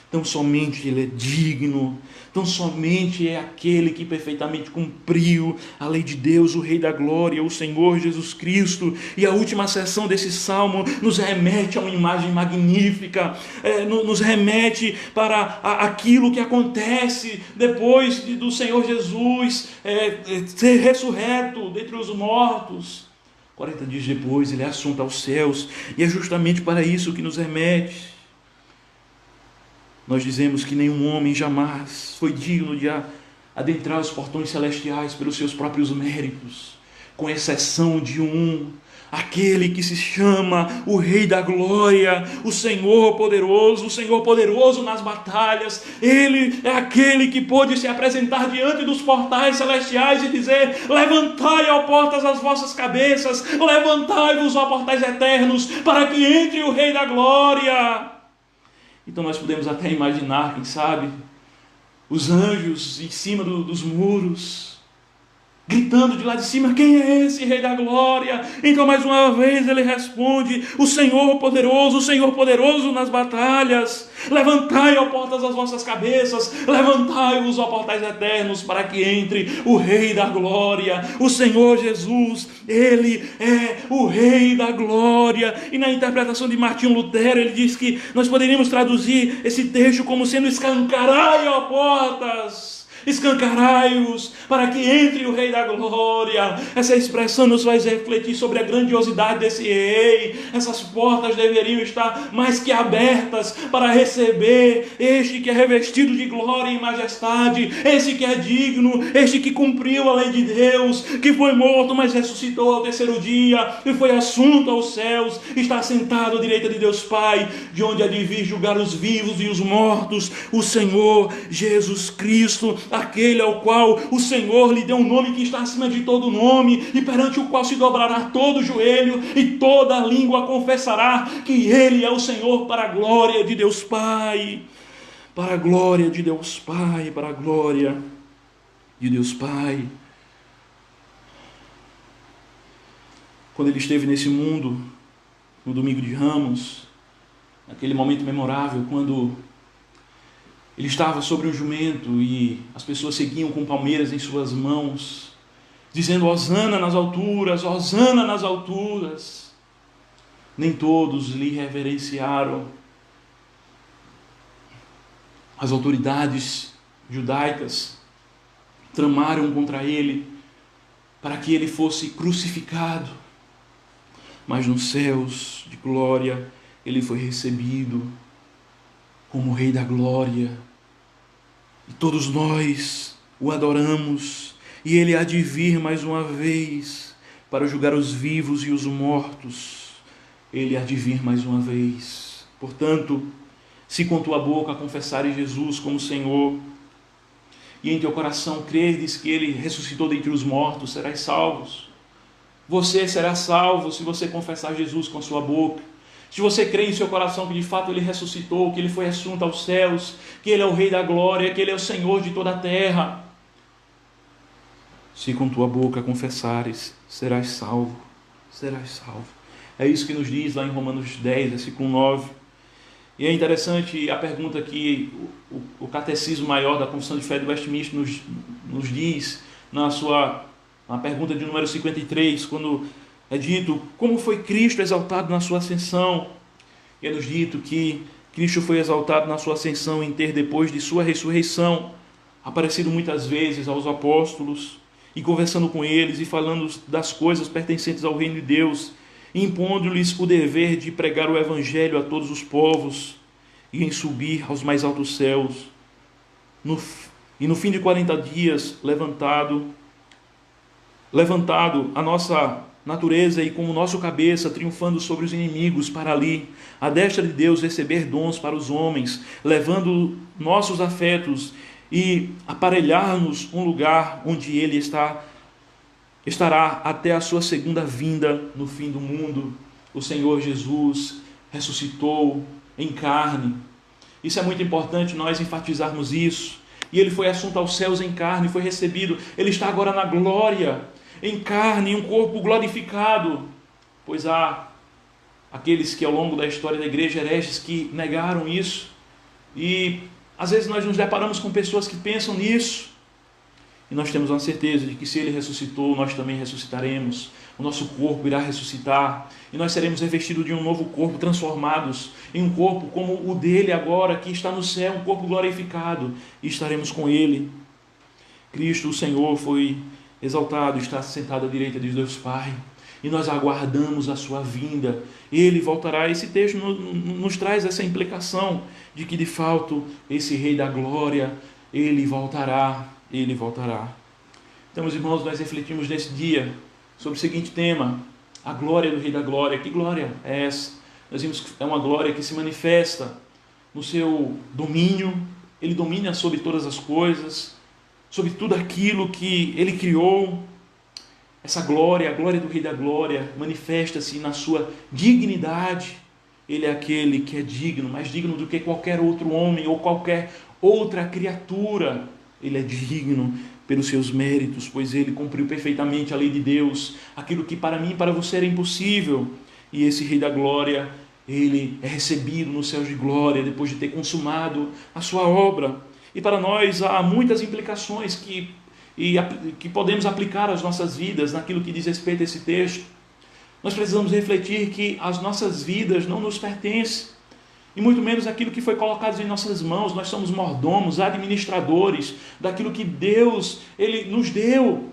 Tão somente Ele é digno, tão somente é aquele que perfeitamente cumpriu a lei de Deus, o Rei da Glória, o Senhor Jesus Cristo. E a última seção desse salmo nos remete a uma imagem magnífica, nos remete para aquilo que acontece depois do Senhor Jesus ser ressurreto dentre os mortos. 40 dias depois Ele é assunto aos céus, e é justamente para isso que nos remete. Nós dizemos que nenhum homem jamais foi digno de adentrar os portões celestiais pelos seus próprios méritos, com exceção de aquele que se chama o Rei da Glória, o Senhor poderoso nas batalhas. Ele é aquele que pôde se apresentar diante dos portais celestiais e dizer: levantai, ó portas, as vossas cabeças, levantai-vos, ó portais eternos, para que entre o Rei da Glória. Então nós podemos até imaginar, quem sabe, os anjos em cima dos muros, gritando de lá de cima: quem é esse Rei da Glória? Então mais uma vez Ele responde: o Senhor poderoso nas batalhas. Levantai, ó portas, as vossas cabeças, levantai-vos, ó portais eternos, para que entre o Rei da Glória, o Senhor Jesus. Ele é o Rei da Glória. E na interpretação de Martinho Lutero, ele diz que nós poderíamos traduzir esse texto como sendo: escancarai, ó portas, escancarai-os, para que entre o Rei da Glória. Essa expressão nos faz refletir sobre a grandiosidade desse Rei. Essas portas deveriam estar mais que abertas para receber este que é revestido de glória e majestade, este que é digno, este que cumpriu a lei de Deus, que foi morto, mas ressuscitou ao terceiro dia e foi assunto aos céus, está sentado à direita de Deus Pai, de onde há de vir julgar os vivos e os mortos. O Senhor Jesus Cristo, aquele ao qual o Senhor lhe deu um nome que está acima de todo nome, e perante o qual se dobrará todo joelho e toda língua confessará que Ele é o Senhor, para a glória de Deus Pai. Para a glória de Deus Pai, para a glória de Deus Pai. Quando Ele esteve nesse mundo, no domingo de Ramos, naquele momento memorável, quando Ele estava sobre um jumento e as pessoas seguiam com palmeiras em suas mãos, dizendo: hosana nas alturas, hosana nas alturas. Nem todos lhe reverenciaram. As autoridades judaicas tramaram contra ele para que ele fosse crucificado. Mas nos céus de glória ele foi recebido como Rei da Glória. E todos nós o adoramos, e Ele há de vir mais uma vez para julgar os vivos e os mortos. Ele há de vir mais uma vez. Portanto, se com tua boca confessares Jesus como Senhor, e em teu coração creres que Ele ressuscitou dentre os mortos, serás salvos. Você será salvo se você confessar Jesus com a sua boca. se você crê em seu coração que de fato Ele ressuscitou, que Ele foi assunto aos céus, que Ele é o Rei da glória, que Ele é o Senhor de toda a terra, se com tua boca confessares, serás salvo, serás salvo. É isso que nos diz lá em Romanos 10, versículo 9. E é interessante a pergunta que o Catecismo Maior da Confissão de Fé de Westminster nos diz na pergunta de número 53, quando é dito como foi Cristo exaltado na sua ascensão. E é nos dito que Cristo foi exaltado na sua ascensão em ter, depois de sua ressurreição, aparecido muitas vezes aos apóstolos, e conversando com eles, e falando das coisas pertencentes ao reino de Deus, e impondo-lhes o dever de pregar o evangelho a todos os povos, e em subir aos mais altos céus. E no fim de 40 dias, levantado a nossa natureza e como nosso cabeça, triunfando sobre os inimigos, para ali, à destra de Deus, receber dons para os homens, levando nossos afetos e aparelhar-nos um lugar onde Ele estará até a sua segunda vinda no fim do mundo. O Senhor Jesus ressuscitou em carne. Isso é muito importante nós enfatizarmos isso. E Ele foi assunto aos céus em carne, foi recebido. Ele está agora na glória, em carne, em um corpo glorificado. Pois há aqueles que ao longo da história da igreja, hereges, que negaram isso. E às vezes nós nos deparamos com pessoas que pensam nisso. E nós temos uma certeza de que se Ele ressuscitou, nós também ressuscitaremos. O nosso corpo irá ressuscitar. E nós seremos revestidos de um novo corpo, transformados em um corpo como o dele agora, que está no céu, um corpo glorificado. E estaremos com Ele. Cristo, o Senhor, foi exaltado, está sentado à direita de Deus Pai. E nós aguardamos a sua vinda. Ele voltará. Esse texto nos traz essa implicação de que, de fato, esse Rei da Glória, Ele voltará. Ele voltará. Então, meus irmãos, nós refletimos nesse dia sobre o seguinte tema: a glória do Rei da Glória. Que glória é essa? Nós vimos que é uma glória que se manifesta no seu domínio. Ele domina sobre todas as coisas, sobre tudo aquilo que Ele criou. Essa glória, a glória do Rei da Glória, manifesta-se na sua dignidade. Ele é aquele que é digno, mais digno do que qualquer outro homem ou qualquer outra criatura. Ele é digno pelos seus méritos, pois Ele cumpriu perfeitamente a lei de Deus, aquilo que para mim e para você era impossível. E esse Rei da Glória, Ele é recebido nos céus de glória, depois de ter consumado a sua obra. E para nós há muitas implicações que podemos aplicar às nossas vidas, naquilo que diz respeito a esse texto. Nós precisamos refletir que as nossas vidas não nos pertencem, e muito menos aquilo que foi colocado em nossas mãos. Nós somos mordomos, administradores daquilo que Deus Ele nos deu.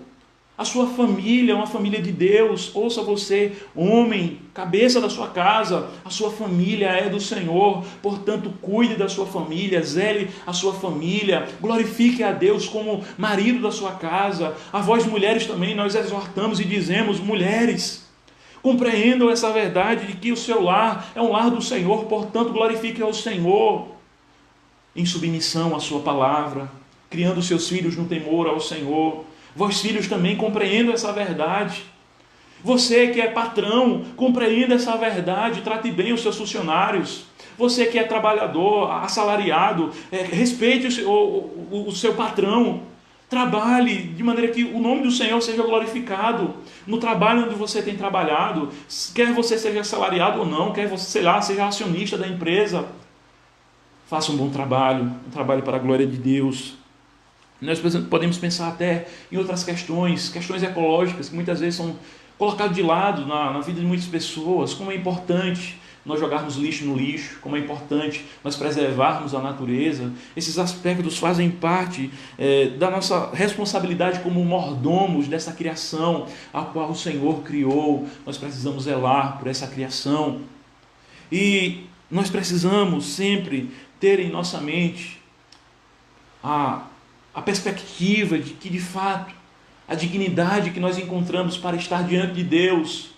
A sua família é uma família de Deus. Ouça você, homem, cabeça da sua casa, a sua família é do Senhor. Portanto, cuide da sua família, zele a sua família, glorifique a Deus como marido da sua casa. A vós, mulheres, também nós exortamos e dizemos: mulheres, compreendam essa verdade de que o seu lar é um lar do Senhor, portanto glorifique ao Senhor em submissão à sua palavra, criando seus filhos no temor ao Senhor. Vós, filhos, também compreendam essa verdade. Você que é patrão, compreenda essa verdade, trate bem os seus funcionários. Você que é trabalhador, assalariado, respeite o seu patrão. Trabalhe de maneira que o nome do Senhor seja glorificado no trabalho onde você tem trabalhado, quer você seja assalariado ou não, quer você, seja acionista da empresa. Faça um bom trabalho, um trabalho para a glória de Deus. Nós podemos pensar até em outras questões ecológicas que muitas vezes são colocadas de lado na vida de muitas pessoas. Como é importante nós jogarmos lixo no lixo, como é importante nós preservarmos a natureza. Esses aspectos fazem parte da nossa responsabilidade como mordomos dessa criação a qual o Senhor criou. Nós precisamos zelar por essa criação. E nós precisamos sempre ter em nossa mente a perspectiva de que, de fato, a dignidade que nós encontramos para estar diante de Deus,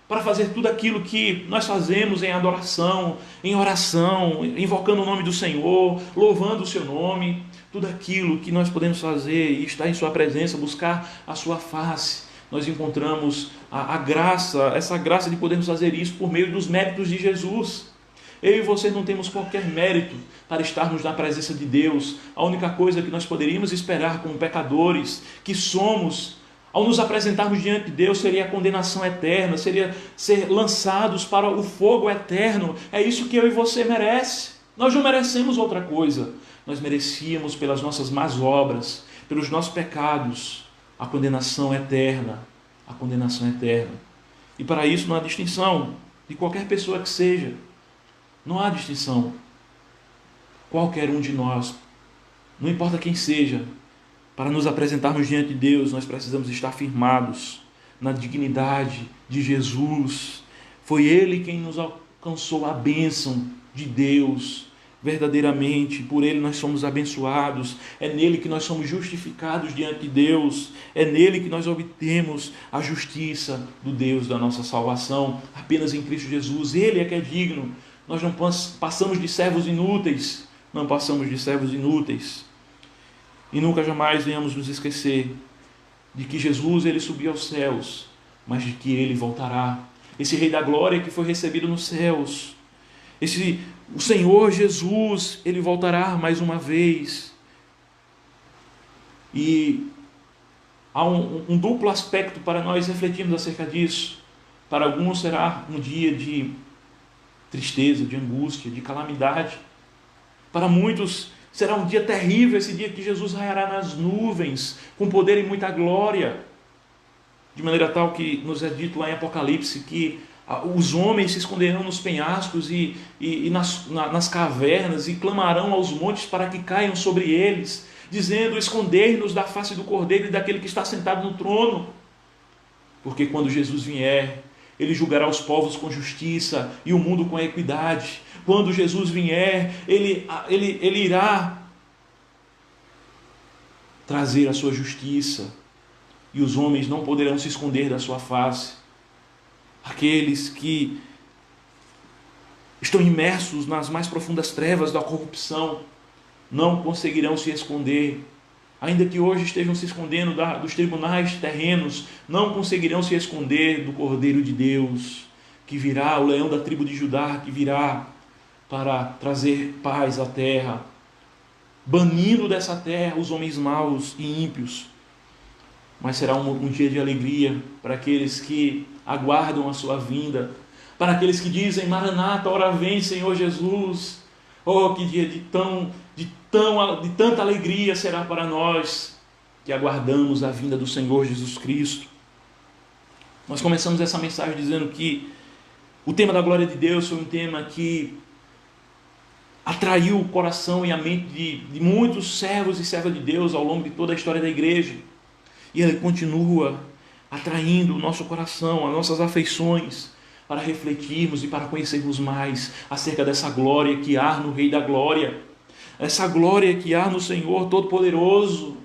para fazer tudo aquilo que nós fazemos em adoração, em oração, invocando o nome do Senhor, louvando o seu nome, tudo aquilo que nós podemos fazer e estar em sua presença, buscar a sua face, nós encontramos a graça, essa graça de podermos fazer isso por meio dos méritos de Jesus. Eu e você não temos qualquer mérito para estarmos na presença de Deus. A única coisa que nós poderíamos esperar como pecadores que somos, ao nos apresentarmos diante de Deus, seria a condenação eterna, seria ser lançados para o fogo eterno. É isso que eu e você merece. Nós não merecemos outra coisa. Nós merecíamos, pelas nossas más obras, pelos nossos pecados, a condenação eterna. A condenação eterna. E para isso não há distinção de qualquer pessoa que seja. Não há distinção. Qualquer um de nós, não importa quem seja, para nos apresentarmos diante de Deus, nós precisamos estar firmados na dignidade de Jesus. Foi Ele quem nos alcançou a bênção de Deus. Verdadeiramente, por Ele nós somos abençoados. É nele que nós somos justificados diante de Deus. É nele que nós obtemos a justiça do Deus da nossa salvação. Apenas em Cristo Jesus. Ele é que é digno. Nós não passamos de servos inúteis. Não passamos de servos inúteis. E nunca jamais venhamos nos esquecer de que Jesus ele subiu aos céus, mas de que Ele voltará. Esse Rei da Glória que foi recebido nos céus. O Senhor Jesus, Ele voltará mais uma vez. E há um duplo aspecto para nós refletirmos acerca disso. Para alguns será um dia de tristeza, de angústia, de calamidade. Para muitos será um dia terrível, esse dia que Jesus raiará nas nuvens, com poder e muita glória. De maneira tal que nos é dito lá em Apocalipse que os homens se esconderão nos penhascos e nas cavernas e clamarão aos montes para que caiam sobre eles, dizendo: escondei-nos da face do Cordeiro e daquele que está sentado no trono. Porque quando Jesus vier, Ele julgará os povos com justiça e o mundo com equidade. Quando Jesus vier, ele irá trazer a sua justiça e os homens não poderão se esconder da sua face. Aqueles que estão imersos nas mais profundas trevas da corrupção não conseguirão se esconder. Ainda que hoje estejam se escondendo dos tribunais terrenos, não conseguirão se esconder do Cordeiro de Deus, que virá, o leão da tribo de Judá, que virá para trazer paz à terra, banindo dessa terra os homens maus e ímpios. Mas será um dia de alegria para aqueles que aguardam a sua vinda, para aqueles que dizem: Maranata, ora vem, Senhor Jesus. Oh, que dia de tanta alegria será para nós que aguardamos a vinda do Senhor Jesus Cristo. Nós começamos essa mensagem dizendo que o tema da glória de Deus foi um tema que atraiu o coração e a mente de muitos servos e servas de Deus ao longo de toda a história da igreja. E ele continua atraindo o nosso coração, as nossas afeições, para refletirmos e para conhecermos mais acerca dessa glória que há no Rei da Glória, essa glória que há no Senhor Todo-Poderoso.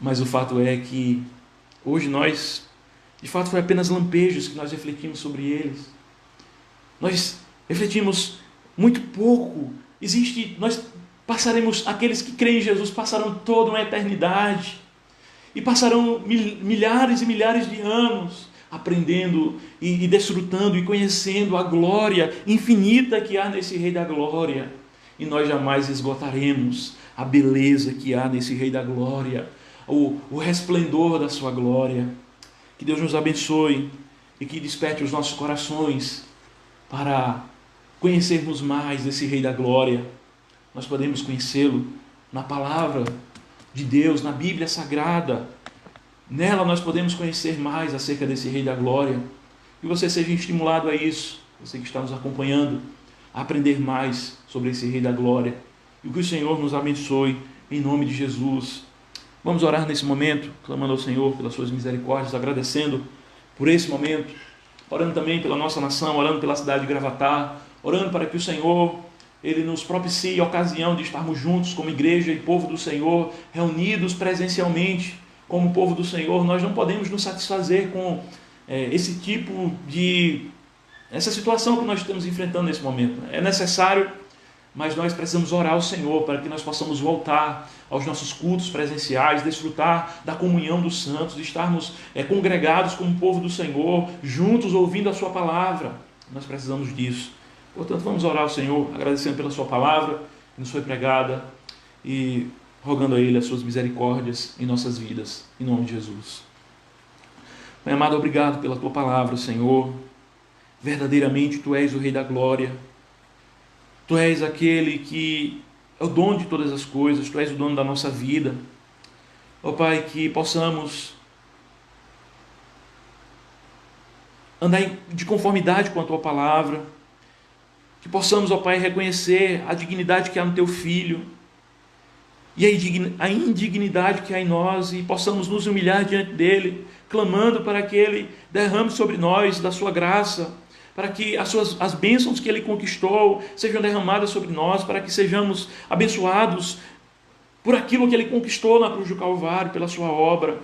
Mas o fato é que hoje nós, de fato, foi apenas lampejos que nós refletimos sobre eles. Nós refletimos muito pouco. Aqueles que creem em Jesus passarão toda uma eternidade e passarão milhares e milhares de anos aprendendo e desfrutando e conhecendo a glória infinita que há nesse Rei da Glória. E nós jamais esgotaremos a beleza que há nesse Rei da Glória, o resplendor da sua glória. Que Deus nos abençoe e que desperte os nossos corações para conhecermos mais desse Rei da Glória. Nós podemos conhecê-lo na palavra de Deus, na Bíblia Sagrada. Nela nós podemos conhecer mais acerca desse Rei da Glória. Que você seja estimulado a isso, você que está nos acompanhando, a aprender mais sobre esse Rei da Glória. E que o Senhor nos abençoe em nome de Jesus. Vamos orar nesse momento, clamando ao Senhor pelas suas misericórdias, agradecendo por esse momento, orando também pela nossa nação, orando pela cidade de Gravatá, orando para que o Senhor Ele nos propicie a ocasião de estarmos juntos como igreja e povo do Senhor, reunidos presencialmente como povo do Senhor. Nós não podemos nos satisfazer com essa situação que nós estamos enfrentando nesse momento. É necessário mas nós precisamos orar ao Senhor para que nós possamos voltar aos nossos cultos presenciais, desfrutar da comunhão dos santos, de estarmos congregados como povo do Senhor, juntos ouvindo a sua palavra. Nós precisamos disso. Portanto, vamos orar ao Senhor, agradecendo pela sua palavra que nos foi pregada e rogando a Ele as suas misericórdias em nossas vidas, em nome de Jesus. Pai amado, obrigado pela tua palavra, Senhor. Verdadeiramente Tu és o Rei da Glória. Tu és aquele que é o dono de todas as coisas, Tu és o dono da nossa vida. Ó Pai, que possamos andar de conformidade com a Tua palavra, que possamos, ó Pai, reconhecer a dignidade que há no Teu Filho e a indignidade que há em nós, e possamos nos humilhar diante dEle, clamando para que Ele derrame sobre nós da Sua graça, para que as bênçãos que Ele conquistou sejam derramadas sobre nós, para que sejamos abençoados por aquilo que Ele conquistou na cruz do Calvário, pela Sua obra.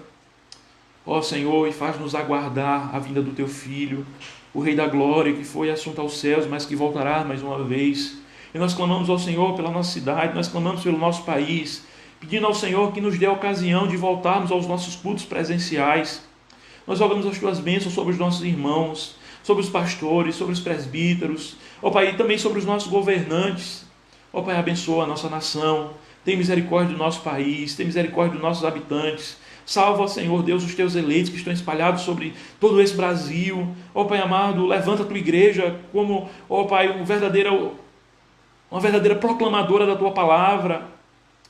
Ó Senhor, e faz-nos aguardar a vinda do Teu Filho, o Rei da Glória, que foi assunto aos céus, mas que voltará mais uma vez. E nós clamamos ao Senhor pela nossa cidade, nós clamamos pelo nosso país, pedindo ao Senhor que nos dê a ocasião de voltarmos aos nossos cultos presenciais. Nós rogamos as Tuas bênçãos sobre os nossos irmãos, sobre os pastores, sobre os presbíteros, ó Pai, e também sobre os nossos governantes. Ó Pai, abençoa a nossa nação, tem misericórdia do nosso país, tem misericórdia dos nossos habitantes. Salva, Senhor Deus, os Teus eleitos que estão espalhados sobre todo esse Brasil. Ó Pai amado, levanta a Tua igreja como, ó Pai, uma verdadeira proclamadora da Tua palavra.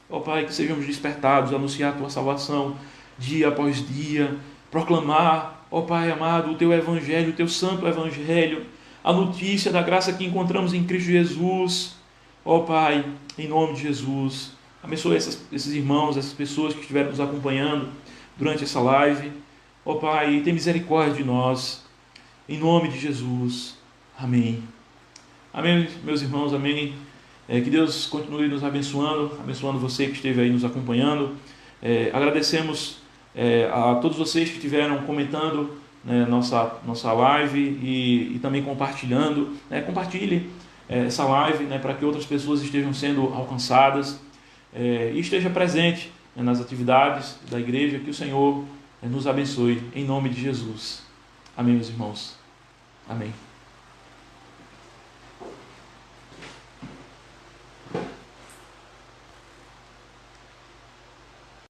Ó Pai, que sejamos despertados a anunciar a Tua salvação dia após dia, proclamar, ó Pai amado, o Teu Evangelho, o Teu Santo Evangelho, a notícia da graça que encontramos em Cristo Jesus. Ó Pai, em nome de Jesus, abençoe esses irmãos, essas pessoas que estiveram nos acompanhando durante essa live. Ó Pai, tem misericórdia de nós, em nome de Jesus. Amém. Amém, meus irmãos, amém. Que Deus continue nos abençoando, abençoando você que esteve aí nos acompanhando. Agradecemos a todos vocês que estiveram comentando, né, nossa live e também compartilhando. Compartilhe essa live, né, para que outras pessoas estejam sendo alcançadas e esteja presente, né, nas atividades da igreja. Que o Senhor nos abençoe, em nome de Jesus. Amém, meus irmãos. Amém.